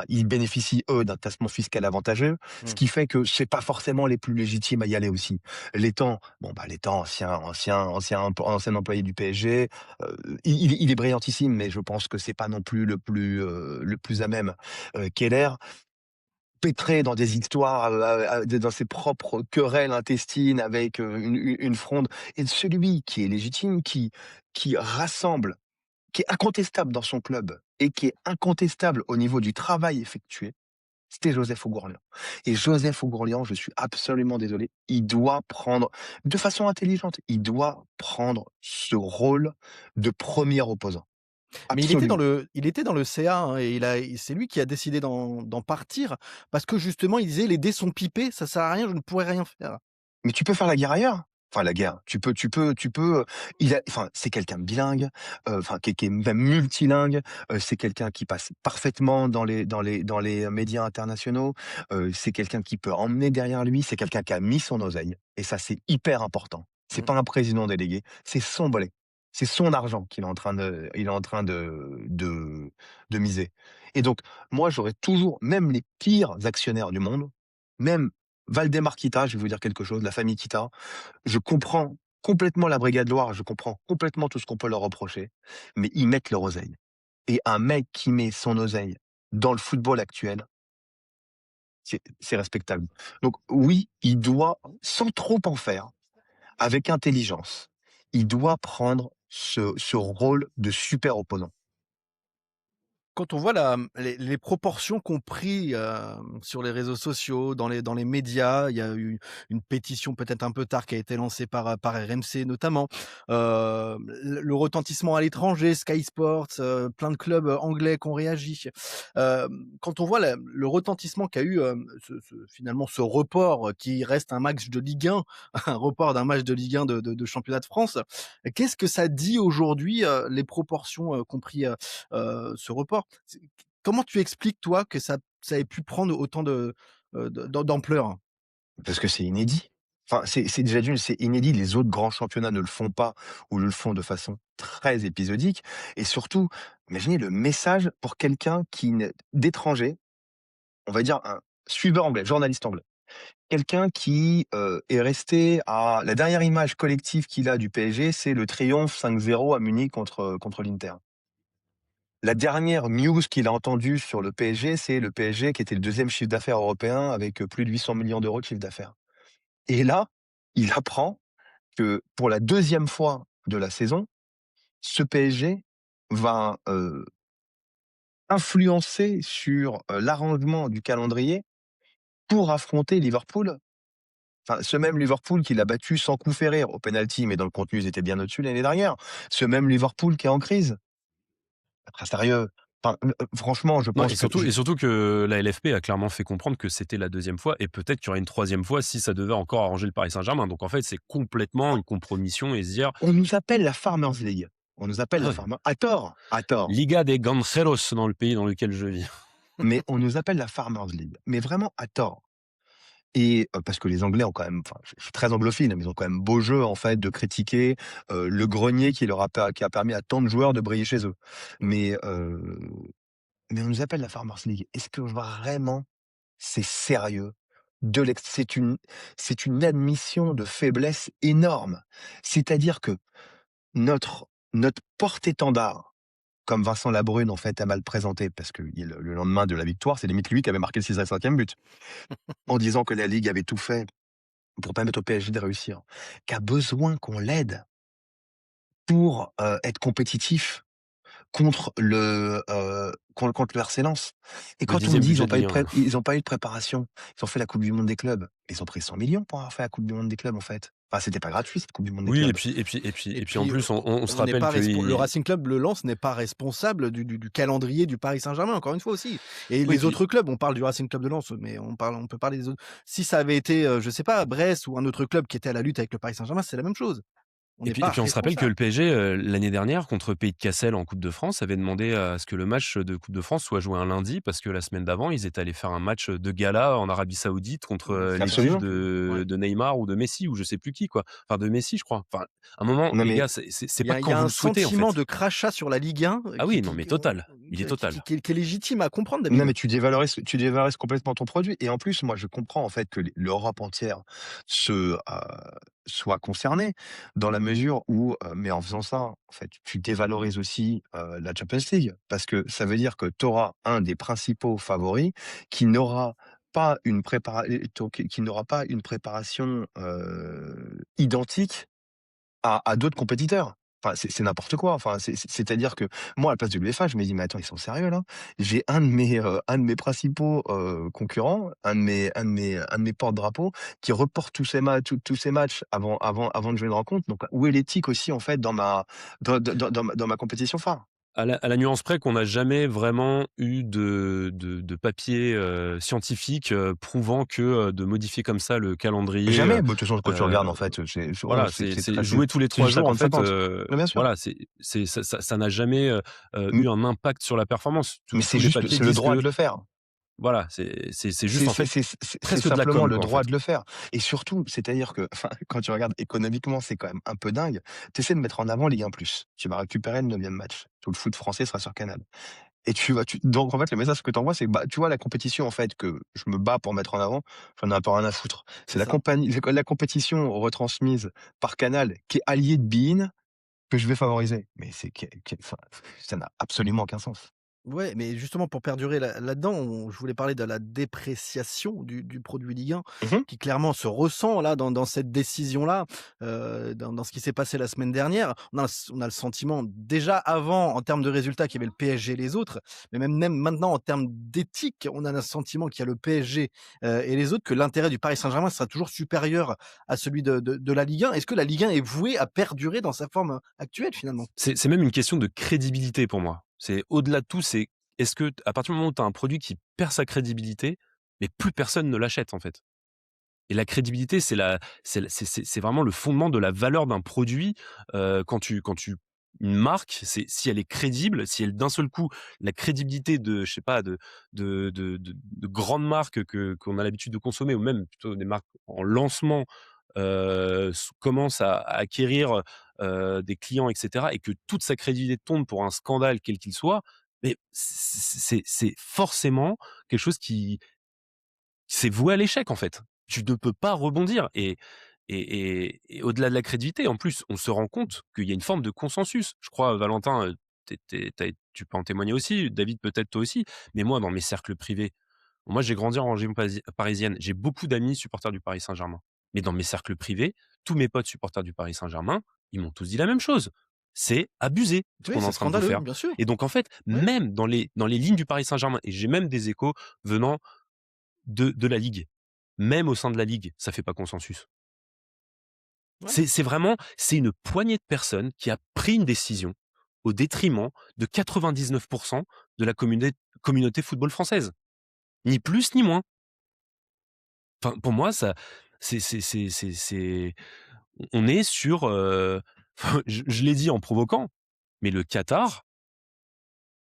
ils bénéficient, eux, d'un tassement fiscal avantageux, ce qui fait que c'est pas forcément les plus légitimes à y aller aussi. L'étang, ancien employé du PSG, il est brillantissime, mais je pense que c'est pas non plus le plus à même. Keller, pétré dans des histoires, dans ses propres querelles intestines avec une fronde. Et celui qui est légitime, qui rassemble, qui est incontestable dans son club et qui est incontestable au niveau du travail effectué, c'était Joseph Oughourlian. Et Joseph Oughourlian, je suis absolument désolé, il doit prendre, de façon intelligente, il doit prendre ce rôle de premier opposant. Mais il était dans Absolument. le CA, hein, et c'est lui qui a décidé d'en partir parce que justement il disait: «Les dés sont pipés, ça sert à rien, je ne pourrais rien faire». Mais tu peux faire la guerre ailleurs. Enfin la guerre, c'est quelqu'un de bilingue, qui est même multilingue, c'est quelqu'un qui passe parfaitement dans les médias internationaux, c'est quelqu'un qui peut emmener derrière lui, c'est quelqu'un qui a mis son oseille et ça, c'est hyper important. C'est Mmh. pas un président délégué, c'est son blé. C'est son argent qu'il est en train de miser. Et donc moi, j'aurais toujours, même les pires actionnaires du monde, même Valdemar Kita, je vais vous dire quelque chose, la famille Kita, je comprends complètement la Brigade Loire, je comprends complètement tout ce qu'on peut leur reprocher, mais ils mettent leur oseille. Et un mec qui met son oseille dans le football actuel, c'est respectable. Donc oui, il doit, sans trop en faire, avec intelligence, il doit prendre ce rôle de super opposant. Quand on voit les proportions qu'ont pris, sur les réseaux sociaux, dans les médias, il y a eu une pétition peut-être un peu tard qui a été lancée par RMC notamment. Le retentissement à l'étranger, Sky Sports, plein de clubs, anglais qui ont réagi. Quand on voit le retentissement qu'a eu, finalement ce report, qui reste un match de Ligue 1, un report d'un match de Ligue 1 de championnat de France, qu'est-ce que ça dit aujourd'hui, les proportions, qu'ont pris, ce report? Comment tu expliques toi que ça ait pu prendre autant d'ampleur? Parce que c'est inédit. Enfin, c'est déjà d'une, c'est inédit. Les autres grands championnats ne le font pas ou le font de façon très épisodique. Et surtout, imaginez le message pour quelqu'un d'étranger, on va dire un suiveur anglais, journaliste anglais. Quelqu'un qui est resté à la dernière image collective qu'il a du PSG, c'est le triomphe 5-0 à Munich contre l'Inter. La dernière news qu'il a entendue sur le PSG, c'est le PSG qui était le deuxième chiffre d'affaires européen avec plus de 800 millions d'euros de chiffre d'affaires. Et là, il apprend que pour la deuxième fois de la saison, ce PSG va, influencer sur, l'arrangement du calendrier pour affronter Liverpool. Enfin, ce même Liverpool qui l'a battu sans coup férir au penalty, mais dans le contenu, ils étaient bien au-dessus l'année dernière. Ce même Liverpool qui est en crise. Pas très sérieux. Enfin, franchement, je Non, pense que et surtout que la LFP a clairement fait comprendre que c'était la 2e fois et peut-être qu'il y aurait une 3e fois si ça devait encore arranger le Paris Saint-Germain. Donc en fait, c'est complètement une compromission et se dire on nous appelle la Farmers League. On nous appelle ah la ouais, Farmers à tort, à tort. Liga des Granjeros dans le pays dans lequel je vis. Mais on nous appelle la Farmers League, mais vraiment à tort. Et parce que les Anglais ont quand même, enfin, je suis très anglophile, mais ils ont quand même beau jeu en fait de critiquer le grenier qui a permis à tant de joueurs de briller chez eux. Mais mais on nous appelle la Farmers League. Est-ce que vraiment c'est sérieux? C'est une admission de faiblesse énorme. C'est-à-dire que notre notre porte-étendard, comme Vincent Labrune en fait a mal présenté, parce que le lendemain de la victoire, c'est limite lui qui avait marqué le 65e but, en disant que la Ligue avait tout fait pour permettre au PSG de réussir, qui a besoin qu'on l'aide pour, être compétitif contre le RC Lens. Et Le quand on me 10e dit: budget de Ligue 1. Ils ont pas eu de préparation, ils ont fait la coupe du monde des clubs. Ils ont pris 100 millions pour avoir fait la coupe du monde des clubs, en fait. Enfin, c'était pas gratuit cette coupe du monde des Oui, clubs. et puis en plus, on se on n'est rappelle pas que le Racing Club, le Lens n'est pas responsable du calendrier du Paris Saint-Germain, encore une fois aussi. Et oui, les autres clubs, on parle du Racing Club de Lens, mais on peut parler des autres. Si ça avait été, je sais pas, Brest ou un autre club qui était à la lutte avec le Paris Saint-Germain, c'est la même chose. On n'est pas et puis on se rappelle que le responsable. PSG, l'année dernière, contre Pays de Cassel en Coupe de France, avait demandé à ce que le match de Coupe de France soit joué un lundi parce que la semaine d'avant, ils étaient allés faire un match de gala en Arabie Saoudite contre C'est l'équipe Absolument. Ouais. de Neymar ou de Messi ou je sais plus qui, quoi. Enfin, de Messi, je crois. Enfin, à un moment, Non les mais gars, c'est Il y pas a, il quand y a vous un le souhaitez, en sentiment fait. de crachat sur la Ligue 1 Ah oui, non, mais total. Il est total. qui est légitime à comprendre, Non, David. mais tu dévalorises complètement ton produit. Et en plus, moi, je comprends en fait que l'Europe entière soit concernée dans la mesure où, mais en faisant ça, en fait, tu dévalorises aussi la Champions League, parce que ça veut dire que tu auras un des principaux favoris qui n'aura pas une qui n'aura pas une préparation identique à d'autres compétiteurs. Enfin, c'est n'importe quoi. Enfin, c'est-à-dire que moi, à la place de l'UEFA, je me dis: «Mais attends, ils sont sérieux là?» J'ai un de mes principaux, concurrents, un de mes porte-drapeaux qui reporte tous ses matchs avant de jouer une rencontre. Donc où est l'éthique aussi en fait dans ma compétition phare? À la nuance près qu'on n'a jamais vraiment eu de papier, scientifique, prouvant que, de modifier comme ça le calendrier, Jamais. Bah, de toute façon, quand tu regardes en heu fait, voilà, c'est jouer tous les c'est 3 du jours en fait, 50-50. Ouais, bien sûr. voilà, ça n'a jamais, Mmh, eu un impact sur la performance. mais Tous les papiers c'est le disent droit que de le faire. voilà, c'est juste en fait C'est presque de la simplement com le quoi, en droit fait. de le faire. Et surtout, c'est-à-dire que, enfin, quand tu regardes économiquement, c'est quand même un peu dingue. Tu essaies de mettre en avant Ligue 1+. Tu vas récupérer le 9e match. Tout le foot français sera sur Canal. Et donc en fait, le message que tu envoies, c'est que, bah, tu vois la compétition en fait que je me bats pour mettre en avant, j'en ai un peu rien à foutre. C'est C'est ça. la compétition retransmise par Canal qui est alliée de beIN que je vais favoriser. Mais enfin, ça n'a absolument aucun sens. Ouais, mais justement pour perdurer là-dedans, je voulais parler de la dépréciation du produit Ligue 1 Mmh mh. qui clairement se ressent là dans cette décision-là, dans ce qui s'est passé la semaine dernière. On a le sentiment déjà avant en termes de résultats qu'il y avait le PSG et les autres, mais même maintenant en termes d'éthique, on a le sentiment qu'il y a le PSG, et les autres, que l'intérêt du Paris Saint-Germain sera toujours supérieur à celui de la Ligue 1. Est-ce que la Ligue 1 est vouée à perdurer dans sa forme actuelle finalement? C'est même une question de crédibilité pour moi. C'est au-delà de tout, c'est est-ce que à partir du moment où tu as un produit qui perd sa crédibilité, mais plus personne ne l'achète en fait. Et la crédibilité, c'est vraiment le fondement de la valeur d'un produit. Quand tu une marque, c'est si elle est crédible, si elle d'un seul coup la crédibilité de je sais pas de grandes marques qu'on a l'habitude de consommer ou même plutôt des marques en lancement, commence à acquérir, des clients et cetera et que toute sa crédibilité tombe pour un scandale quel qu'il soit, mais c'est forcément quelque chose qui c'est voué à l'échec, en fait. Tu ne peux pas rebondir et au-delà de la crédibilité, en plus, on se rend compte qu'il y a une forme de consensus. Je crois, Valentin, tu peux en témoigner aussi, David, peut-être toi aussi, mais moi, dans mes cercles privés, moi, j'ai grandi en région parisienne. J'ai beaucoup d'amis supporters du Paris Saint-Germain. Mais dans mes cercles privés, tous mes potes supporters du Paris Saint-Germain, ils m'ont tous dit la même chose. C'est abusé ce Oui, qu'on est c'est en train de vous scandaleux, faire. bien sûr. Et donc, en fait, Ouais. même dans les lignes du Paris Saint-Germain, et j'ai même des échos venant de la Ligue, même au sein de la Ligue, ça fait pas consensus. Ouais. C'est vraiment c'est une poignée de personnes qui a pris une décision au détriment de 99% de la communauté football française. Ni plus ni moins. Enfin, pour moi, ça, c'est on est sur, je l'ai dit en provoquant, mais le Qatar,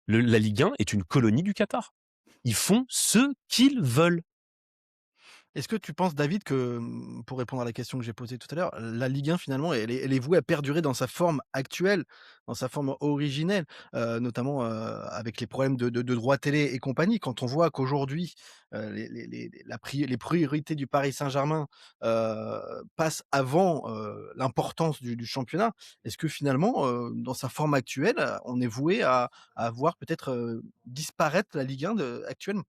la Ligue 1 est une colonie du Qatar. Ils font ce qu'ils veulent. Est-ce que tu penses, David, que, pour répondre à la question que j'ai posée tout à l'heure, la Ligue 1 finalement, elle est vouée à perdurer dans sa forme actuelle, dans sa forme originelle, notamment, avec les problèmes de droits télé et compagnie? Quand on voit qu'aujourd'hui, les priorités du Paris Saint-Germain, passent avant, l'importance du championnat, est-ce que finalement, dans sa forme actuelle, on est voué à voir peut-être, disparaître la Ligue 1 actuellement?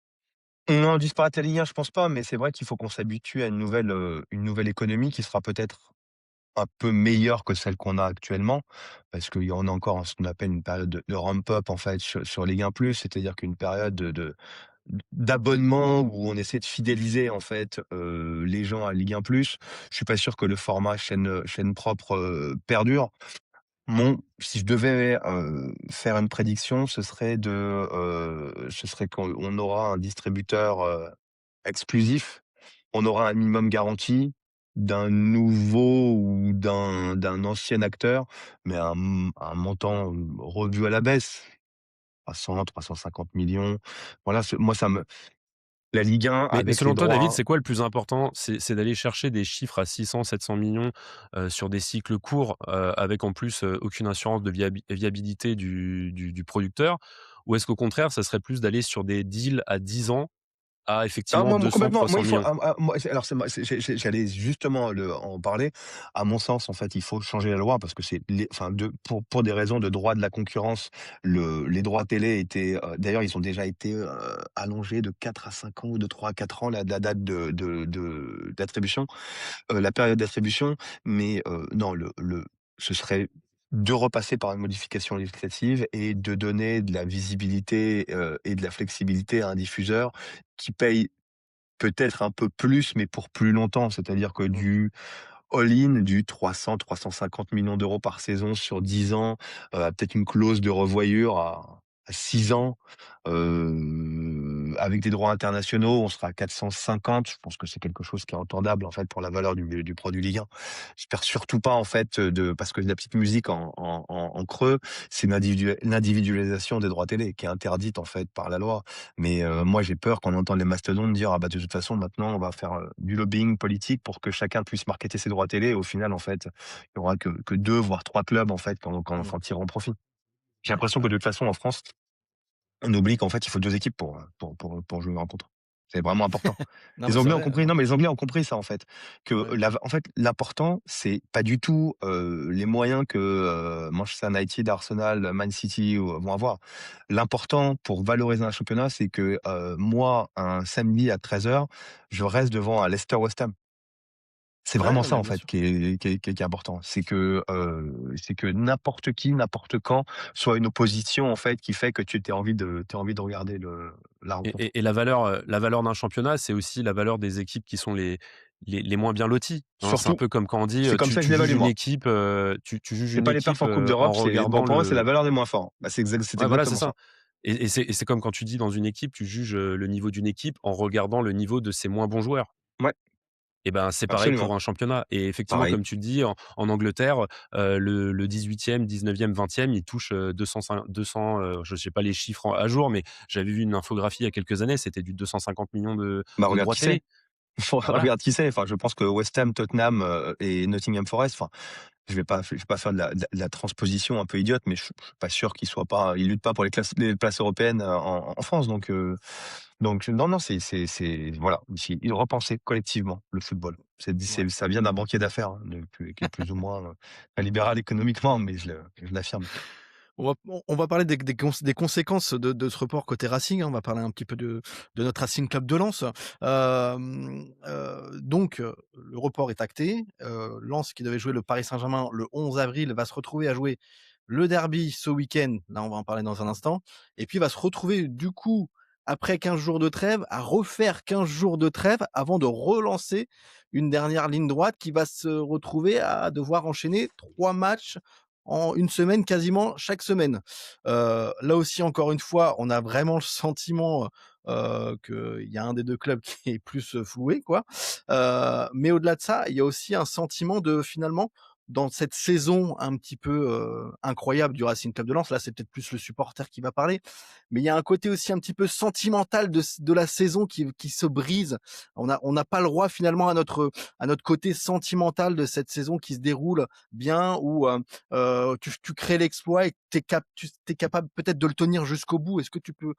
Non, disparaître la Ligue 1, je pense pas, mais c'est vrai qu'il faut qu'on s'habitue à une nouvelle économie qui sera peut-être un peu meilleure que celle qu'on a actuellement. Parce qu'il y en a encore ce qu'on appelle une période de ramp up, en fait, sur Ligue 1+. C'est-à-dire qu'une période d'abonnement où on essaie de fidéliser, en fait, les gens à Ligue 1+. Je suis pas sûr que le format chaîne propre, perdure. Si je devais, faire une prédiction, ce serait qu'on aura un distributeur, exclusif. On aura un minimum garanti d'un nouveau ou d'un ancien acteur, mais un montant, revu à la baisse, à 100-350 millions. Voilà, moi ça me la Ligue 1 Mais avec les selon toi, David, droits. c'est quoi le plus important? C'est d'aller chercher des chiffres à 600-700 millions sur des cycles courts, avec en plus, aucune assurance de viabilité du producteur? Ou est-ce qu'au contraire, ça serait plus d'aller sur des deals à 10 ans à Ah effectivement moi complètement, moi 200-300 il faut millions? moi alors c'est moi j'allais justement en parler. À mon sens, en fait, il faut changer la loi parce que c'est les enfin de pour des raisons de droit de la concurrence, les droits télé étaient, d'ailleurs ils ont déjà été, allongés de 4 à 5 ans ou de 3 à 4 ans la date d'attribution, la période d'attribution. Mais, non, ce serait de repasser par une modification législative et de donner de la visibilité, et de la flexibilité à un diffuseur qui paye peut-être un peu plus, mais pour plus longtemps. C'est-à-dire que Mmh. du all-in, du 300-350 millions d'euros par saison sur 10 ans, peut-être une clause de revoyure à 6 ans, avec des droits internationaux, on sera à 450. Je pense que c'est quelque chose qui est entendable, en fait, pour la valeur du produit Ligue 1. J'espère surtout pas, en fait, parce que la petite musique en creux, c'est l'individualisation des droits télé qui est interdite, en fait, par la loi. Mais, moi, j'ai peur qu'on entende les mastodontes dire: «Ah bah, de toute façon, maintenant, on va faire, du lobbying politique pour que chacun puisse marketer ses droits télé». Au final, en fait, il y aura que 2 voire 3 clubs, en fait, Mmh. qui en tireront profit. J'ai l'impression que de toute façon, en France, on oublie qu'en fait, il faut 2 équipes pour jouer une rencontre. C'est vraiment important. Non, mais Les c'est Anglais ont vrai, compris, non, mais les Anglais ont compris ça, en fait, que ouais. en fait, l'important, c'est pas du tout, les moyens que, Manchester United, Arsenal, Man City, vont avoir. L'important pour valoriser un championnat, c'est que, moi, un samedi à 13h, je reste devant un Leicester-West Ham. C'est Ouais, vraiment non, ça, mais en bien fait, sûr. qui est important. C'est que n'importe qui, n'importe quand, soit une opposition, en fait, qui fait que tu as envie de regarder la Et rencontre. et et la valeur d'un championnat, c'est aussi la valeur des équipes qui sont les moins bien loties, hein. C'est un Surtout, peu comme quand on dit, c'est comme tu ça que je tu juges l'évalue, une moi. équipe, tu juges C'est une pas les perfs équipe, en Coupe en d'Europe, regardant pour moi, c'est la le valeur des moins forts. Bah, c'est ouais, voilà, c'est exactement ça. ça. Et c'est comme quand tu dis dans une équipe, tu juges, le niveau d'une équipe en regardant le niveau de ses moins bons joueurs. Ouais, Et ben, c'est pareil absolument. pour un championnat. Et effectivement, Pareil. comme tu le dis, en Angleterre, le 18e, 19e, 20e, ils touchent, 200, je sais pas les chiffres à jour, mais j'avais vu une infographie il y a quelques années, c'était du 250 millions Bah, de regarde droits qui c'est. télé. Bah, voilà. Regarde qui c'est. Enfin, je pense que West Ham, Tottenham, et Nottingham Forest, enfin, je vais pas faire de la transposition un peu idiote, mais je suis pas sûr ils luttent pas pour les places européennes, en France. Donc non, non, voilà, il repenser collectivement le football. Ouais. Ça vient d'un banquier d'affaires, hein, qui est plus ou moins, pas libéral économiquement, mais je l'affirme. On va parler des conséquences de ce report côté Racing, hein. On va parler un petit peu de notre Racing Club de Lens. Donc, le report est acté. Lens qui devait jouer le Paris Saint-Germain le 11 avril va se retrouver à jouer le derby ce week-end. Là, on va en parler dans un instant et puis va se retrouver du coup, après 15 jours de trêve, à refaire 15 jours de trêve avant de relancer une dernière ligne droite qui va se retrouver à devoir enchaîner 3 matchs en une semaine, quasiment chaque semaine. Là aussi, encore une fois, on a vraiment le sentiment qu'il y a un des deux clubs qui est plus floué, quoi. Mais au-delà de ça, il y a aussi un sentiment de finalement, dans cette saison un petit peu incroyable du Racing Club de Lens, là c'est peut-être plus le supporter qui va parler, mais il y a un côté aussi un petit peu sentimental de la saison qui se brise. On n'a pas le droit finalement à notre côté sentimental de cette saison qui se déroule bien, où tu crées l'exploit et tu es capable peut-être de le tenir jusqu'au bout. Est-ce que tu peux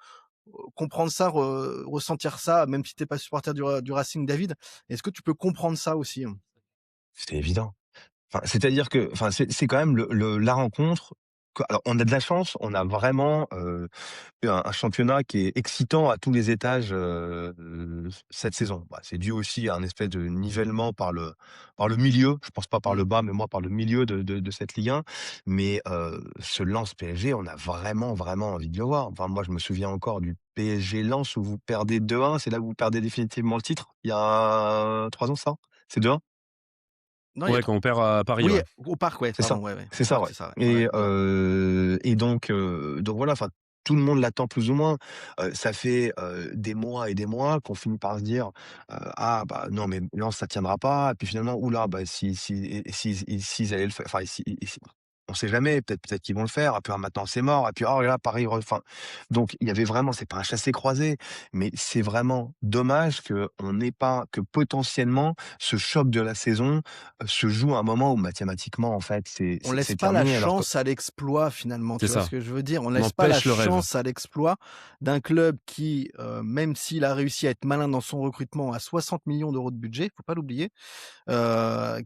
comprendre ça, ressentir ça, même si tu es pas supporter du Racing, David? Est-ce que tu peux comprendre ça aussi, hein? C'est évident. Enfin, c'est-à-dire que, enfin, c'est quand même la rencontre. Alors, on a de la chance, on a vraiment un championnat qui est excitant à tous les étages cette saison. Bah, c'est dû aussi à un espèce de nivellement par le milieu. Je pense pas par Mmh. le bas, mais moi par le milieu de cette Ligue 1. Mais ce Lens PSG, on a vraiment vraiment envie de le voir. Enfin, moi, je me souviens encore du PSG Lens où vous perdez 2-1. C'est là où vous perdez définitivement le titre. Il y a 3 ans, ça. C'est 2-1. Non, il y a Ouais, tro quand on perd à Paris, oui, ouais. au parc, ouais, C'est ça, pardon, ouais, ouais, c'est au ça, parc, ouais. c'est ça, ouais, ouais, Et ouais. donc voilà, enfin, tout le monde l'attend plus ou moins. Ça fait, des mois et des mois qu'on finit par se dire, «Ah bah, non mais Lens ça tiendra pas» et puis finalement, «Ouh là, bah, s'ils allaient le faire, enfin, si on sait jamais, peut-être qu'ils vont le faire» et puis, «Ah maintenant c'est mort» et puis, «Oh là, Paris» enfin, donc il y avait vraiment, c'est pas un chassé-croisé, mais c'est vraiment dommage qu'on n'ait pas, que potentiellement ce choc de la saison se joue à un moment où mathématiquement, en fait, c'est On c'est laisse c'est pas la terminé alors que chance à l'exploit finalement, C'est tu vois ce ça. que je veux dire? On On laisse pas la empêche le rêve. chance à l'exploit d'un club qui, même s'il a réussi à être malin dans son recrutement, a 60 millions d'euros de budget, faut pas l'oublier,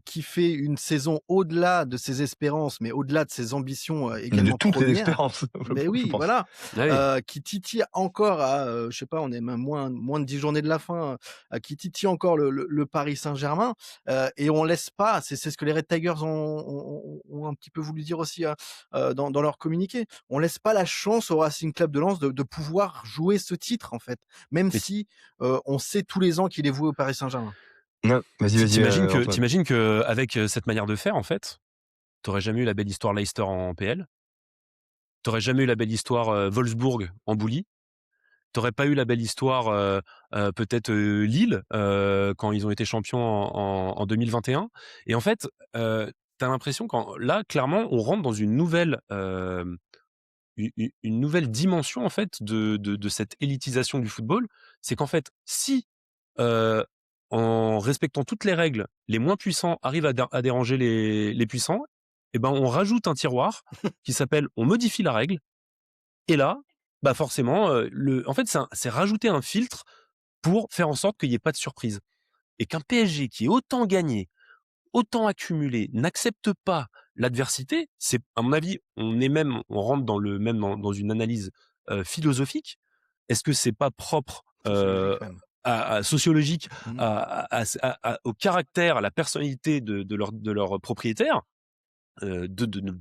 qui fait une saison au-delà de ses espérances, mais au-delà de ses ambitions, de également toutes les premières. expériences, Mais je oui, pense. voilà, Ah oui. qui titille encore à, je sais pas, on est même moins de 10 journées de la fin, qui titille encore le Paris Saint-Germain, et on laisse pas, c'est ce que les Red Tigers ont un petit peu voulu dire aussi, dans leur communiqué. On laisse pas la chance au Racing Club de Lens de pouvoir jouer ce titre, en fait, même Mais si, on sait tous les ans qu'il est voué au Paris Saint-Germain. Non, vas-y, ti vas-y, t'imagines que Antoine. t'imagines qu'avec, cette manière de faire, en fait, tu jamais eu la belle histoire Leicester en PL, tu jamais eu la belle histoire, Wolfsburg en Bully, tu pas eu la belle histoire, peut-être, Lille, quand ils ont été champions en 2021 et en fait, tu l'impression là, clairement, on rentre dans une nouvelle, une nouvelle dimension, en fait, de cette élitisation du football. C'est qu'en fait, si Heu, en respectant toutes les règles, les moins puissants arrivent à déranger les puissants et ben, on rajoute un tiroir qui s'appelle on modifie la règle et là, bah, forcément, en fait, c'est rajouter un filtre pour faire en sorte qu'il y ait pas de surprise et qu'un PSG qui est autant gagné, autant accumulé, n'accepte pas l'adversité, c'est à mon avis, on rentre dans une analyse, philosophique. Est-ce que c'est pas propre, Sociologique même. à sociologique, Mmh. au caractère, à la personnalité de leur propriétaire, de ne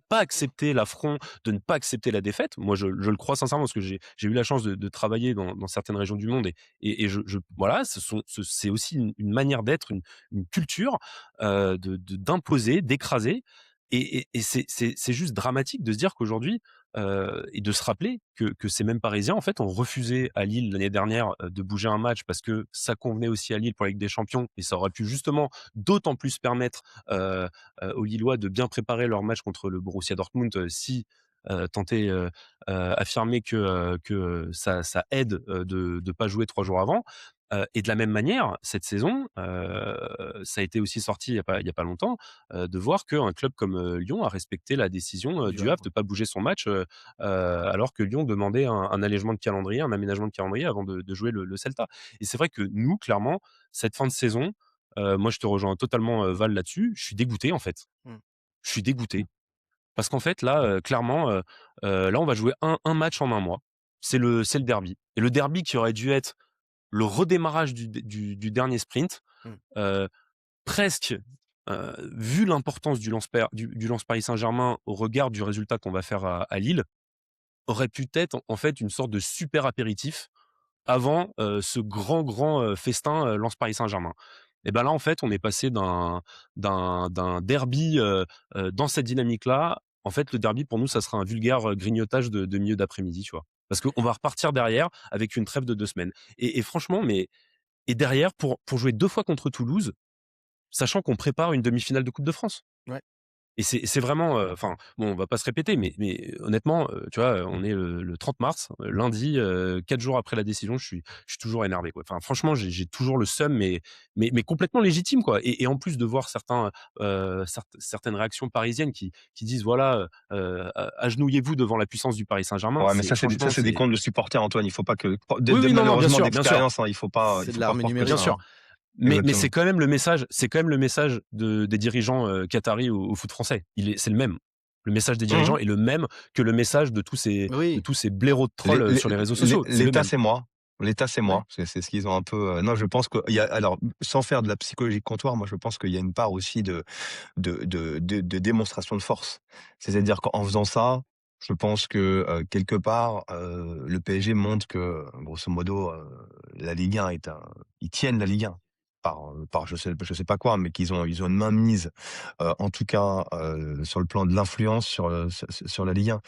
pas accepter l'affront, de ne pas accepter la défaite. Moi, je le crois sincèrement parce que j'ai eu la chance de travailler dans certaines régions du monde et voilà, c'est aussi une manière d'être, une culture, d'imposer, d'écraser et c'est juste dramatique de se dire qu'aujourd'hui, et de se rappeler que ces mêmes Parisiens, en fait, ont refusé à Lille l'année dernière, de bouger un match parce que ça convenait aussi à Lille pour la Ligue des Champions et ça aurait pu justement d'autant plus permettre, aux Lillois de bien préparer leur match contre le Borussia Dortmund, si tant est, affirmé que ça aide, de pas jouer 3 jours avant. Et de la même manière, cette saison, ça a été aussi sorti il y a pas longtemps, de voir qu'un club comme, Lyon a respecté la décision, Du du Havre de Havre. pas bouger son match, alors que Lyon demandait un allègement de calendrier, un aménagement de calendrier avant de jouer le Celta. Et c'est vrai que nous, clairement, cette fin de saison, moi je te rejoins totalement, Val, là-dessus, je suis dégoûté, en fait. Mmh. Je suis dégoûté parce qu'en fait là, clairement, là on va jouer un match en un mois. C'est le derby et le derby qui aurait dû être le redémarrage du dernier sprint, Mmh. heu, presque, vu l'importance du Lens Paris Saint-Germain au regard du résultat qu'on va faire à Lille, aurait pu être en fait une sorte de super apéritif avant, ce grand, festin, Lens Paris Saint-Germain Et ben là, en fait, on est passé d'un derby dans cette dynamique-là. En fait, le derby, pour nous, ça sera un vulgaire grignotage de milieu d'après-midi, tu vois. Parce qu'on va repartir derrière avec une trêve de 2 semaines. Et franchement, et derrière, pour jouer 2 fois contre Toulouse, sachant qu'on prépare une demi-finale de Coupe de France. Ouais. Et c'est vraiment, enfin, bon, on va pas se répéter, mais honnêtement, tu vois, on est le 30 mars, lundi, 4 jours après la décision, je suis toujours énervé, quoi. Enfin, franchement, j'ai toujours le seum, mais complètement légitime, quoi. Et en plus de voir certaines réactions parisiennes qui disent, voilà, agenouillez-vous devant la puissance du Paris Saint-Germain. Ouais, mais ça, Franchement, c'est des comptes de supporters, Antoine. Il faut pas que, oui, oui, non, non, bien malheureusement, sûr, bien sûr. d'expérience, hein, il C'est de faut pas l'arme croire que numérique. Bien ça, sûr. hein. Mais Exactement. c'est quand même le message des dirigeants qataris au foot français. C'est le même. Le message des dirigeants est le même que le message de tous Oui. ces blaireaux de trolls sur les réseaux sociaux. C'est le L'État, même. c'est moi. L'État, c'est Ouais. moi. C'est ce qu'ils ont un peu. Non, je pense qu'il y a. Alors, sans faire de la psychologie de comptoir, moi, je pense qu'il y a une part aussi de démonstration de force. C'est-à-dire qu'en faisant ça, je pense que quelque part, le PSG montre que, grosso modo, la Ligue 1 ils tiennent la Ligue 1 par je sais pas quoi, mais qu'ils ont une mainmise, en tout cas, sur le plan de l'influence sur la Ligue 1.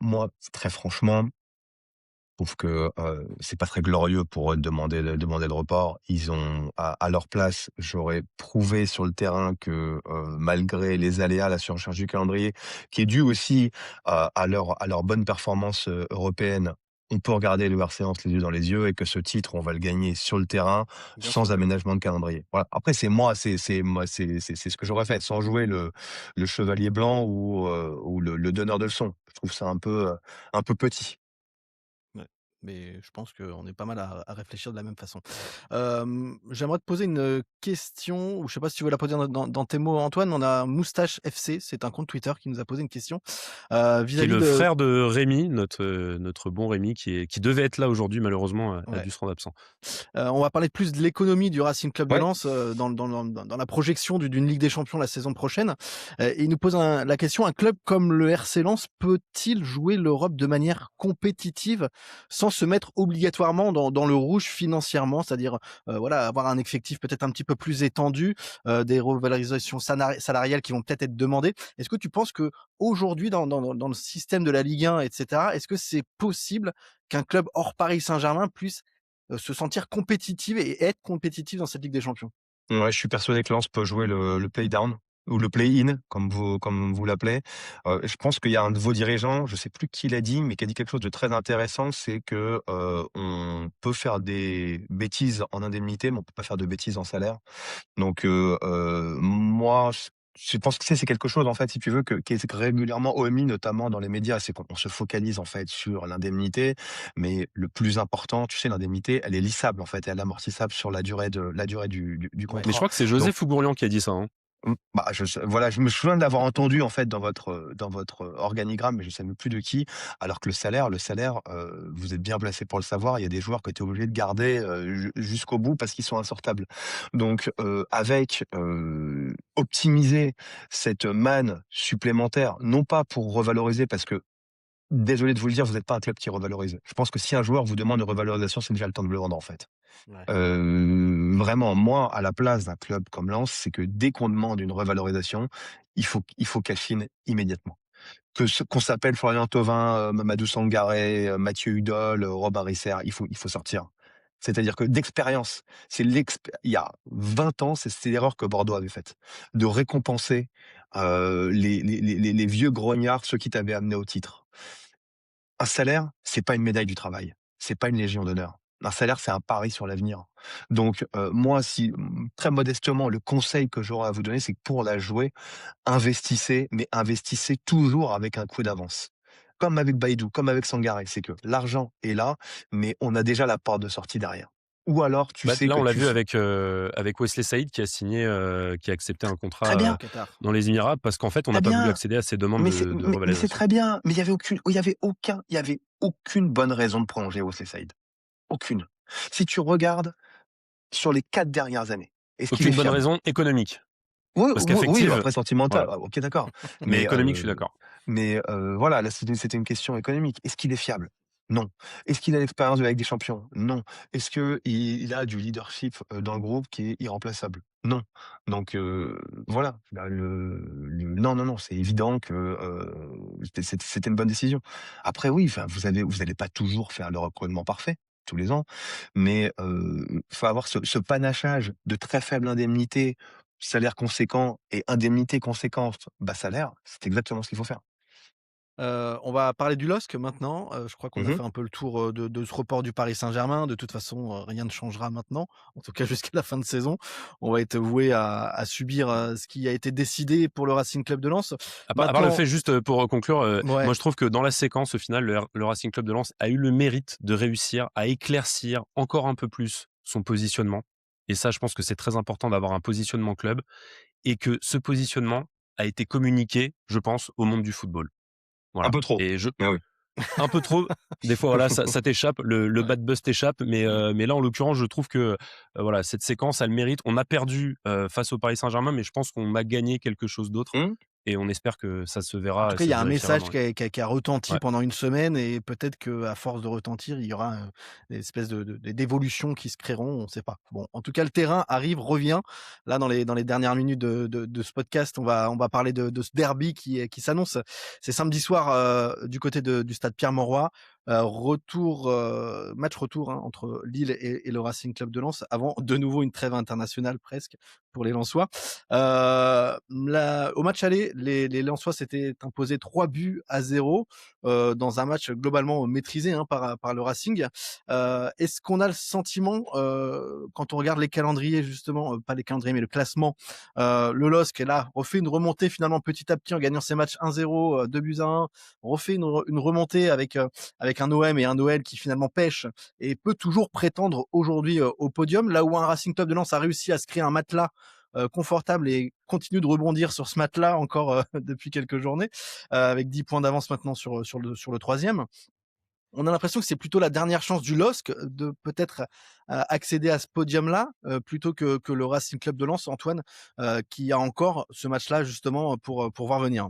Moi, très franchement, je trouve que c'est pas très glorieux pour eux de demander le report. Ils ont à leur place, j'aurais prouvé sur le terrain que malgré les aléas, la surcharge du calendrier, qui est due aussi à leur bonne performance européenne, on peut regarder le RC Lens les yeux dans les yeux et que ce titre, on va le gagner sur le terrain Bien sans sûr. aménagement de calendrier. Voilà. Après, c'est ce que j'aurais fait, sans jouer le chevalier blanc ou le donneur de leçons. Je trouve ça un peu petit. Ouais, mais je pense qu'on est pas mal à réfléchir de la même façon. J'aimerais te poser une question, ou je sais pas si tu veux la poser dans tes mots, Antoine. On a Moustache FC, c'est un compte Twitter qui nous a posé une question Qui est vis-à-vis le de. frère de Rémi, notre bon Rémi, qui devait être là aujourd'hui, malheureusement, a Ouais. dû se rendre absent. On va parler plus de l'économie du Racing Club de Ouais. Lens dans la projection d'une Ligue des Champions la saison prochaine. Et il nous pose la question, un club comme le RC Lens peut-il jouer l'Europe de manière compétitive sans se mettre obligatoirement dans le rouge financièrement, c'est-à-dire voilà, avoir un effectif peut-être un petit peu plus étendu, des revalorisations salariales qui vont peut-être être demandées. Est-ce que tu penses que aujourd'hui dans le système de la Ligue 1, etc., est-ce que c'est possible qu'un club hors Paris Saint-Germain puisse se sentir compétitive et être compétitive dans cette Ligue des Champions? Ouais, je suis persuadé que Lens peut jouer le play down ou le play in comme vous l'appelez. Je pense qu'il y a un de vos dirigeants, je sais plus qui l'a dit, mais qui a dit quelque chose de très intéressant, c'est que, on peut faire des bêtises en indemnité, mais on peut pas faire de bêtises en salaire. Donc, moi, je pense que c'est quelque chose, en fait, si tu veux, qui est régulièrement omis, notamment dans les médias. C'est qu'on se focalise, en fait, sur l'indemnité, mais le plus important, tu sais, l'indemnité, elle est lissable, en fait, elle est amortissable sur la durée du Ouais. Mais je contrat. crois que c'est Donc, Joseph Ougourian qui a dit ça, hein. bah, voilà, je me souviens de l'avoir entendu, en fait, dans votre organigramme, mais je sais même plus de qui. Alors que le salaire, vous êtes bien placé pour le savoir. Il y a des joueurs que tu es obligé de garder jusqu'au bout parce qu'ils sont insortables. Donc, optimiser cette manne supplémentaire, non pas pour revaloriser, parce que désolé de vous le dire, vous n'êtes pas un club qui revalorise. Je pense que si un joueur vous demande une revalorisation, c'est déjà le temps de le vendre, en fait. Ouais. Vraiment, moi, à la place d'un club comme Lens, c'est que dès qu'on demande une revalorisation, il faut qu'elle fine immédiatement. Qu'on s'appelle Florian Thauvin, Mamadou Sangaré, Mathieu Hudol, Robin Risser, il faut sortir. C'est-à-dire que d'expérience, il y a 20 ans, c'est l'erreur que Bordeaux avait faite, de récompenser les vieux grognards, ceux qui t'avaient amené au titre. Un salaire, c'est pas une médaille du travail, c'est pas une légion d'honneur. Un salaire, c'est un pari sur l'avenir. Donc, moi, très modestement, le conseil que j'aurais à vous donner, c'est que pour la jouer, investissez, mais investissez toujours avec un coup d'avance. Comme avec Baïdou, comme avec Sangaré, c'est que l'argent est là, mais on a déjà la porte de sortie derrière. Ou alors, tu Bah, sais là, que on l'a tu vu f avec Wesley Saïd qui a signé, qui a accepté un très contrat bien, Au Qatar. dans les Émirats Arabes parce qu'en fait, on très n'a pas voulu bien, accéder à ces demandes mais de c'est revalorisation. très bien, mais il y avait aucune bonne raison de prolonger Wesley Saïd. Aucune. Si tu regardes sur les 4 dernières années, est-ce qu'il est Aucune bonne fiable? raison économique. Oui, Parce oui, qu'affective, après sentimental, voilà. OK, d'accord. Mais Mais économique, je suis d'accord. voilà, là, c'était une question économique. Est-ce qu'il est fiable? Non. Est-ce qu'il a l'expérience de la Ligue des champions? Non. Est-ce qu'il a du leadership, dans le groupe qui est irremplaçable? Non. Donc voilà, là, non, non, non, c'est évident que, c'était une bonne décision. Après oui, enfin, vous allez pas toujours faire le recrutement parfait, tous les ans, mais faut avoir ce panachage de très faible indemnité, salaire conséquent et indemnité conséquente, bas salaire, c'est exactement ce qu'il faut faire. On va parler du LOSC maintenant. Je crois qu'on a Mmh. fait un peu le tour, de ce report du Paris Saint-Germain. De toute façon, rien ne changera maintenant, en tout cas jusqu'à la fin de saison. On va être voué à subir, ce qui a été décidé pour le Racing Club de Lens. À part le Maintenant fait, juste pour conclure, ouais, moi je trouve que dans la séquence, au final, le Racing Club de Lens a eu le mérite de réussir à éclaircir encore un peu plus son positionnement. Et ça, je pense que c'est très important d'avoir un positionnement club et que ce positionnement a été communiqué, je pense, au monde du football. Un Voilà. peu trop. Et je Ah oui. un peu trop, des fois, voilà, ça t'échappe, le ouais, bad buzz t'échappe, mmh. mais là, en l'occurrence, je trouve que, voilà, cette séquence a le mérite. On a perdu, face au Paris Saint-Germain, mais je pense qu'on a gagné quelque chose d'autre Mmh. et on espère que ça se En tout verra et cas, il y ça a se un vérifiera message dans les qui a retenti ouais. pendant une semaine et peut-être qu'à force de retentir, il y aura, des espèces d'évolutions qui se créeront, on ne sait pas. Bon, en tout cas, le terrain revient. Là, dans les dernières minutes de ce podcast, on va parler de ce derby qui s'annonce. C'est samedi soir, du côté du stade Pierre-Mauroy. Match retour, hein, entre Lille et le Racing Club de Lens avant de nouveau une trêve internationale presque pour les Lensois. Au match aller, les Lensois s'étaient imposés 3-0 dans un match globalement maîtrisé, hein, par le Racing. Est-ce qu'on a le sentiment, quand on regarde les calendriers justement, pas les calendriers mais le classement, le LOSC là refait une remontée finalement petit à petit en gagnant ses matchs 1-0, 2-1, refait une remontée avec un OM et un OL qui finalement pêche et peut toujours prétendre aujourd'hui, au podium, là où un Racing Club de Lens a réussi à se créer un matelas confortable et continue de rebondir sur ce matelas encore depuis quelques journées, avec 10 points d'avance maintenant sur le troisième. On a l'impression que c'est plutôt la dernière chance du LOSC de peut-être accéder à ce podium-là, plutôt que le Racing Club de Lens, Antoine, qui a encore ce match-là justement pour voir venir.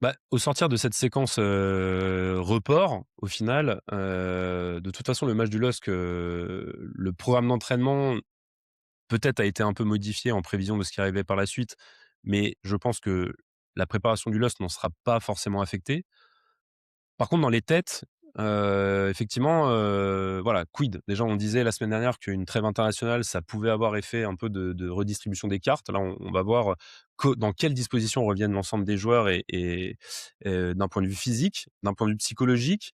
Bah, au sortir de cette séquence, report, au final, de toute façon, le match du LOSC, le programme d'entraînement peut-être a été un peu modifié en prévision de ce qui arrivait par la suite, mais je pense que la préparation du LOSC n'en sera pas forcément affectée. Par contre, dans les têtes, effectivement, voilà, quid? Déjà, on disait la semaine dernière qu'une trêve internationale, ça pouvait avoir effet un peu de redistribution des cartes. Là, on va voir, dans quelle disposition reviennent l'ensemble des joueurs d'un point de vue physique, d'un point de vue psychologique.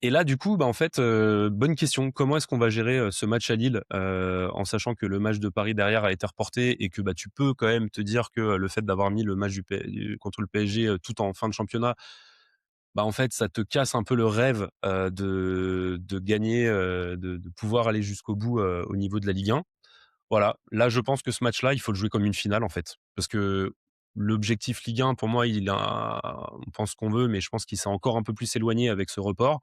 Et là, du coup, bah, en fait, bonne question. Comment est-ce qu'on va gérer, ce match à Lille, en sachant que le match de Paris derrière a été reporté et que, bah, tu peux quand même te dire que le fait d'avoir mis le match contre le PSG, tout en fin de championnat, bah, en fait, ça te casse un peu le rêve, de gagner, de pouvoir aller jusqu'au bout, au niveau de la Ligue 1. Voilà, là, je pense que ce match-là, il faut le jouer comme une finale, en fait. Parce que l'objectif Ligue 1, pour moi, on pense qu'on veut, mais je pense qu'il s'est encore un peu plus éloigné avec ce report.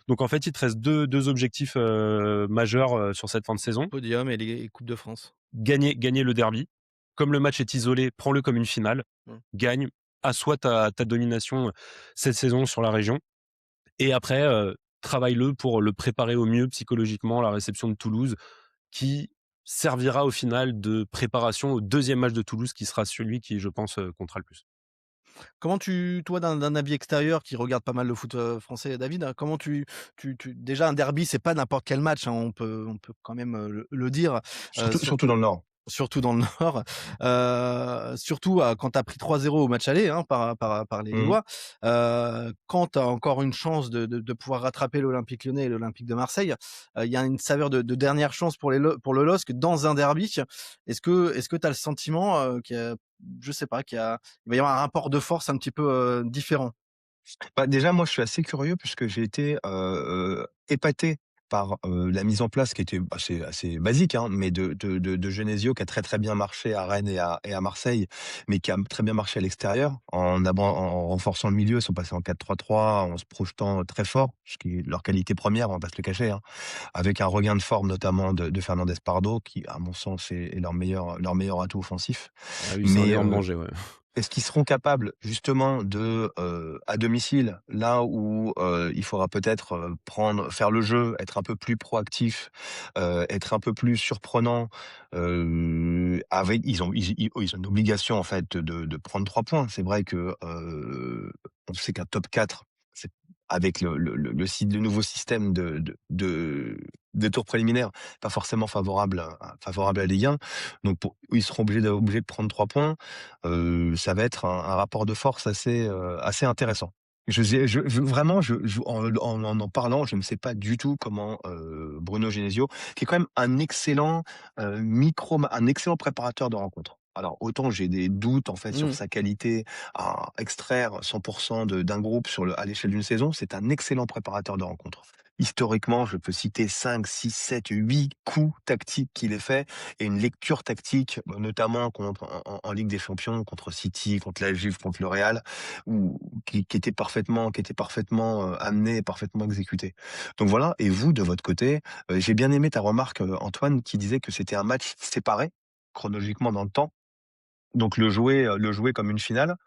Donc en fait, il te reste deux objectifs, majeurs, sur cette fin de saison. Podium et les coupes de France. Gagner le derby. Comme le match est isolé, prends-le comme une finale. Mmh. Gagne, assois ta domination, cette saison sur la région et après, travaille-le pour le préparer au mieux psychologiquement à la réception de Toulouse, qui servira au final de préparation au deuxième match de Toulouse qui sera celui qui, je pense, comptera le plus. Comment toi, d'un avis extérieur qui regarde pas mal le foot, français, David, comment déjà un derby, c'est pas n'importe quel match, hein, on peut quand même, le dire, sur Surtout dans le Nord. surtout dans le Nord, surtout, quand tu as pris 3-0 au match aller, hein, par les Mmh. Lillois, quand tu as encore une chance de pouvoir rattraper l'Olympique Lyonnais et l'Olympique de Marseille, il y a une saveur de dernière chance pour le LOSC dans un derby. Est-ce que tu as le sentiment, je sais pas, il va y avoir un rapport de force un petit peu, différent? Bah, déjà, moi, je suis assez curieux puisque j'ai été, épaté par, la mise en place qui était assez basique, hein, mais de Genesio qui a très, très bien marché à Rennes et à Marseille, mais qui a très bien marché à l'extérieur en renforçant le milieu. Ils sont passés en 4-3-3 en se projetant très fort, ce qui est leur qualité première, on va pas se le cacher, hein, avec un regain de forme notamment de Fernandez Pardo qui, à mon sens, est leur meilleur atout offensif. Ah oui, c'est un Mais, énorme danger, ouais. est-ce qu'ils seront capables justement de, à domicile, là où, il faudra peut-être, faire le jeu, être un peu plus proactif, être un peu plus surprenant, avec ils ont une obligation en fait de prendre 3 points. C'est vrai que, on sait qu'un top 4, c'est avec le nouveau système de tours préliminaires, pas forcément favorable à la Ligue 1. Donc ils seront obligés de prendre 3 points. Ça va être un rapport de force assez intéressant. Je vraiment, en parlant, je ne sais pas du tout comment, Bruno Genesio, qui est quand même un excellent préparateur de rencontres. Alors autant j'ai des doutes en fait sur Mmh. sa qualité à extraire 100 d'un groupe à l'échelle d'une saison, c'est un excellent préparateur de rencontres. Historiquement, je peux citer 5, 6, 7, 8 coups tactiques qu'il ait fait et une lecture tactique, notamment en Ligue des Champions, contre City, contre la Juve, contre le Real, qui était parfaitement amené, parfaitement exécuté. Donc voilà. Et vous, de votre côté, j'ai bien aimé ta remarque, Antoine, qui disait que c'était un match séparé chronologiquement dans le temps. Donc le jouer comme une finale.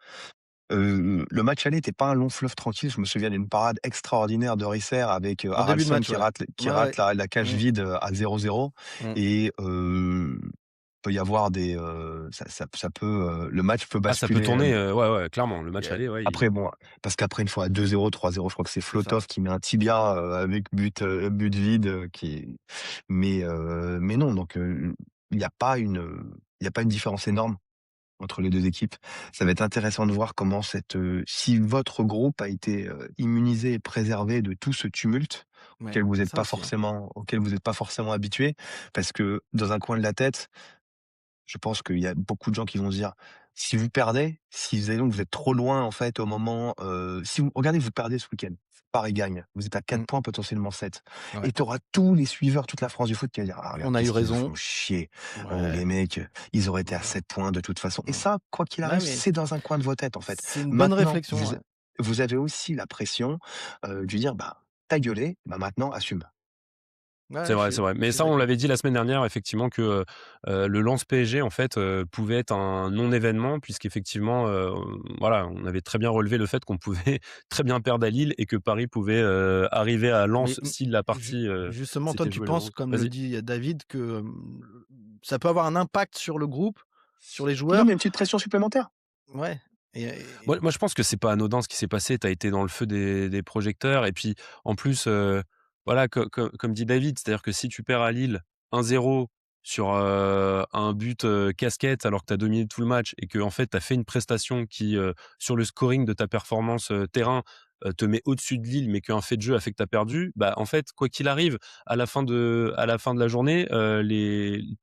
Le match aller était pas un long fleuve tranquille. Je me souviens d'une parade extraordinaire de Risser avec, En début de Haraldsson match, qui ouais. rate qui Ouais, rate ouais. la cage Mmh. vide, à 0-0 Mmh. et peut y avoir ça peut, le match peut Ah, ça peut basculer, tourner, ouais, ouais, clairement. Le match aller, ouais, après bon, parce qu'après une fois à 2-0, 3-0, je crois que c'est C'est ça. Flotov qui met un tibia, avec but vide, mais non, donc il y a pas une, il y a pas une différence énorme entre les 2 équipes. Ça va être intéressant de voir comment si votre groupe a été, immunisé et préservé de tout ce tumulte Ouais, il y a ça aussi, hein. auquel vous êtes pas forcément habitués. Parce que dans un coin de la tête, je pense qu'il y a beaucoup de gens qui vont se dire: «Si vous perdez, si vous avez donc vous êtes trop loin en fait au moment, si vous regardez, vous perdez ce week-end, Paris gagne, vous êtes à 4 Mmh. points, potentiellement 7 Ouais. et tu auras tous les suiveurs, toute la France du foot qui va dire: "Ah regarde, On a eu qu'est-ce qu'ils nous raison. font chier. Oh les Ouais. mecs, ils auraient été à Voilà. 7 points de toute façon" et Mmh. ça, quoi qu'il Ouais, arrive, mais c'est dans un coin de votre tête en fait. c'est une bonne Maintenant, réflexion, ouais. vous avez aussi la pression, de dire: «Bah, tu gueulé, bah maintenant assume». Ouais, C'est vrai. je Mais suis ça, on d'accord. l'avait dit la semaine dernière, effectivement, que le Lens PSG, en fait, pouvait être un non-événement, puisqu'effectivement, voilà, on avait très bien relevé le fait qu'on pouvait très bien perdre à Lille et que Paris pouvait arriver à Mais Lens mmh, si la ju partie justement, toi, s'était tu jouée le penses, 11. comme le Vas-y. dit David, que, ça peut avoir un impact sur le groupe, sur les Non, mais joueurs? une petite pression supplémentaire. Ouais Moi, je pense que c'est pas anodin ce qui s'est passé. Tu as été dans le feu des projecteurs et puis, en plus, voilà, comme dit David, c'est-à-dire que si tu perds à Lille 1-0 sur, un but, casquette alors que tu as dominé tout le match et qu'en fait, tu as fait une prestation qui, sur le scoring de ta performance, terrain, te met au-dessus de Lille, mais qu'un fait de jeu a fait que tu as perdu, bah, en fait, quoi qu'il arrive, à la fin de la journée,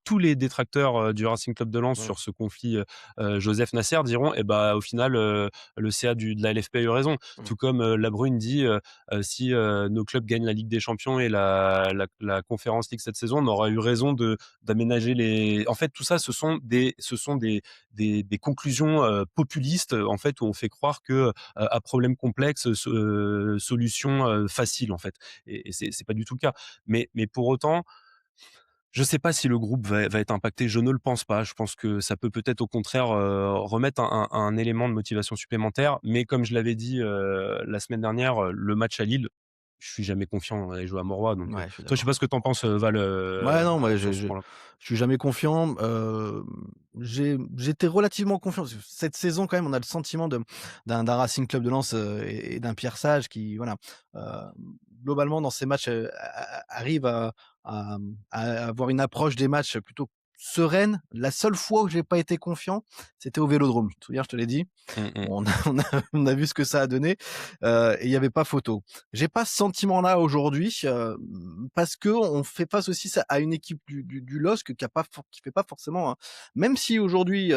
tous les détracteurs, du Racing Club de Lens mmh, sur ce conflit, Joseph Nasser diront: «Eh bah, au final, le CA de la LFP a eu raison». mmh, Tout comme, Labrune dit, «Si, nos clubs gagnent la Ligue des Champions et la Conference League cette saison, on aura eu raison d'aménager les». En fait, tout ça, ce sont des conclusions, populistes, en fait, où on fait croire que, à problème complexe, solution, facile, en fait, et c'est pas du tout le cas. Mais pour autant, je sais pas si le groupe va être impacté, je ne le pense pas. Je pense que ça peut-être au contraire, remettre un élément de motivation supplémentaire. Mais comme je l'avais dit, la semaine dernière, le match à Lille, je suis jamais confiant à aller jouer à Mauroy, donc ouais, je suis toi, je sais d'accord. pas ce que tu en penses, Val, Ouais, non, moi, sur ce point-là? je suis jamais confiant. J'étais relativement confiant parce que cette saison, quand même, on a le sentiment d'un Racing Club de Lens, et d'un Pierre Sage qui, voilà, heu, globalement, dans ces matchs, arrive à avoir une approche des matchs plutôt sereine. La seule fois où j'ai pas été confiant, c'était au Vélodrome. Tu te souviens, je te l'ai dit? Mmh mh. On a vu ce que ça a donné, et il y avait pas photo. J'ai pas ce sentiment-là aujourd'hui, parce qu'on fait face aussi à une équipe du LOSC qui fait pas forcément même si aujourd'hui,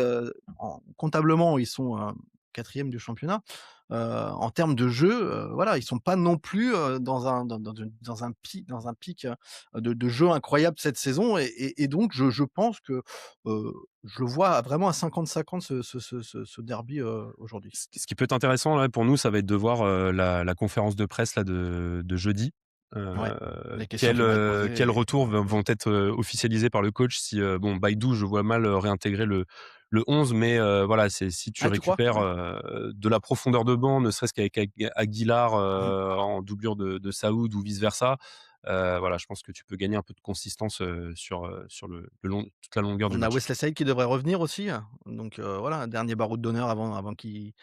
comptablement, ils sont, 4e du championnat, en termes de jeu, voilà, ils sont pas non plus, dans un pic, de jeu incroyable cette saison et donc je pense que, je le vois vraiment à 50-50 ce derby, aujourd'hui. Ce qui peut être intéressant là pour nous, ça va être de voir, la conférence de presse là de jeudi. Ouais, les questions qui vont être Quels posées et retours vont être, officialisés par le coach si, bon, Baidoo, je vois mal, réintégrer le 11, mais voilà, c'est si tu Ah, tu crois? récupères de la profondeur de banc, ne serait-ce qu'avec Aguilar Mmh. en doublure de Saoud ou vice versa. Voilà, je pense que tu peux gagner un peu de consistance sur le long, toute la longueur du On a match. Wesley Saïd qui devrait revenir aussi, donc voilà, un dernier baroud d'honneur avant qu'il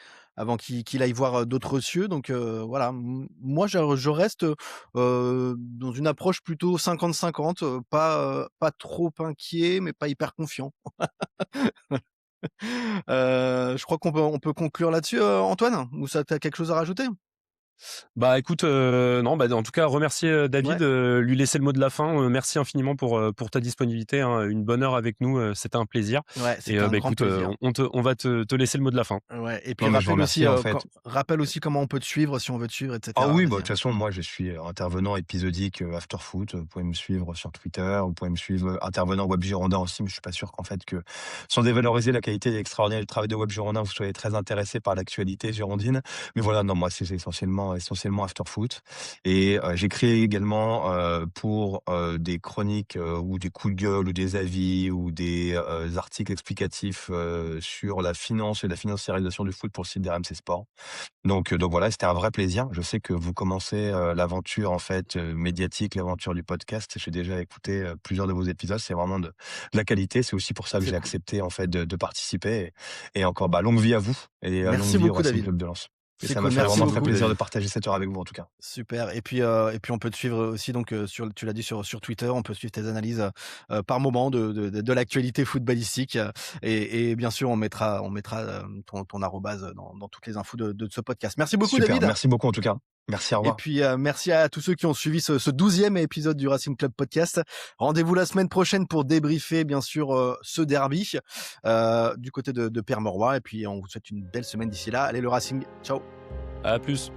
aille voir, d'autres cieux, donc voilà. Moi je reste, dans une approche plutôt 50-50, pas trop inquiet, mais pas hyper confiant. Je crois qu'on peut conclure là-dessus, Antoine? Ou ça tu as quelque chose à rajouter? Bah écoute, non, bah en tout cas remercier Ouais, David, lui laisser le mot de la fin. Merci infiniment pour ta disponibilité, hein, une bonne heure avec nous, c'était un plaisir. ouais, Et c'était un bah grand écoute, plaisir. on va te laisser le mot de la fin. Ouais, et puis Non, mais je vous remercie, en fait. rappelle aussi comment on peut te suivre si on veut te suivre, et Ah cetera. oui, bah, de Vas-y, toute hein. façon, moi, je suis intervenant épisodique After Foot. Vous pouvez me suivre sur Twitter, vous pouvez me suivre intervenant Web Girondin aussi, mais je suis pas sûr qu'en fait que, sans dévaloriser la qualité extraordinaire du travail de Web Girondin, vous soyez très intéressé par l'actualité girondine. Mais voilà, non, moi, c'est essentiellement After Foot. Et j'écris également pour des chroniques ou des coups de gueule ou des avis ou des articles explicatifs sur la finance et la financiarisation du foot pour le site d'RMC Sport. Donc voilà, c'était un vrai plaisir. Je sais que vous commencez, l'aventure en fait, médiatique, l'aventure du podcast. J'ai déjà écouté, plusieurs de vos épisodes. C'est vraiment de la qualité. C'est aussi pour ça que C'est j'ai cool. accepté en fait de participer et encore, bah, longue vie à vous et longue Merci vie au beaucoup Racing David. Club de Lens. Et C'est ça m'a cool, fait merci vraiment très beaucoup plaisir de David. partager cette heure avec vous en tout cas. Super, et puis on peut te suivre aussi donc tu l'as dit sur Twitter, on peut suivre tes analyses, par moment de l'actualité footballistique, et bien sûr on mettra, ton arrobase dans toutes les infos de ce podcast. Merci beaucoup Super, David, merci beaucoup en tout cas. Merci, au et revoir. puis, merci à tous ceux qui ont suivi ce 12e épisode du Racing Club Podcast. Rendez-vous la semaine prochaine pour débriefer bien sûr, ce derby, du côté de Pierre-Mauroy, et puis on vous souhaite une belle semaine d'ici là. Allez le Racing, ciao! À plus.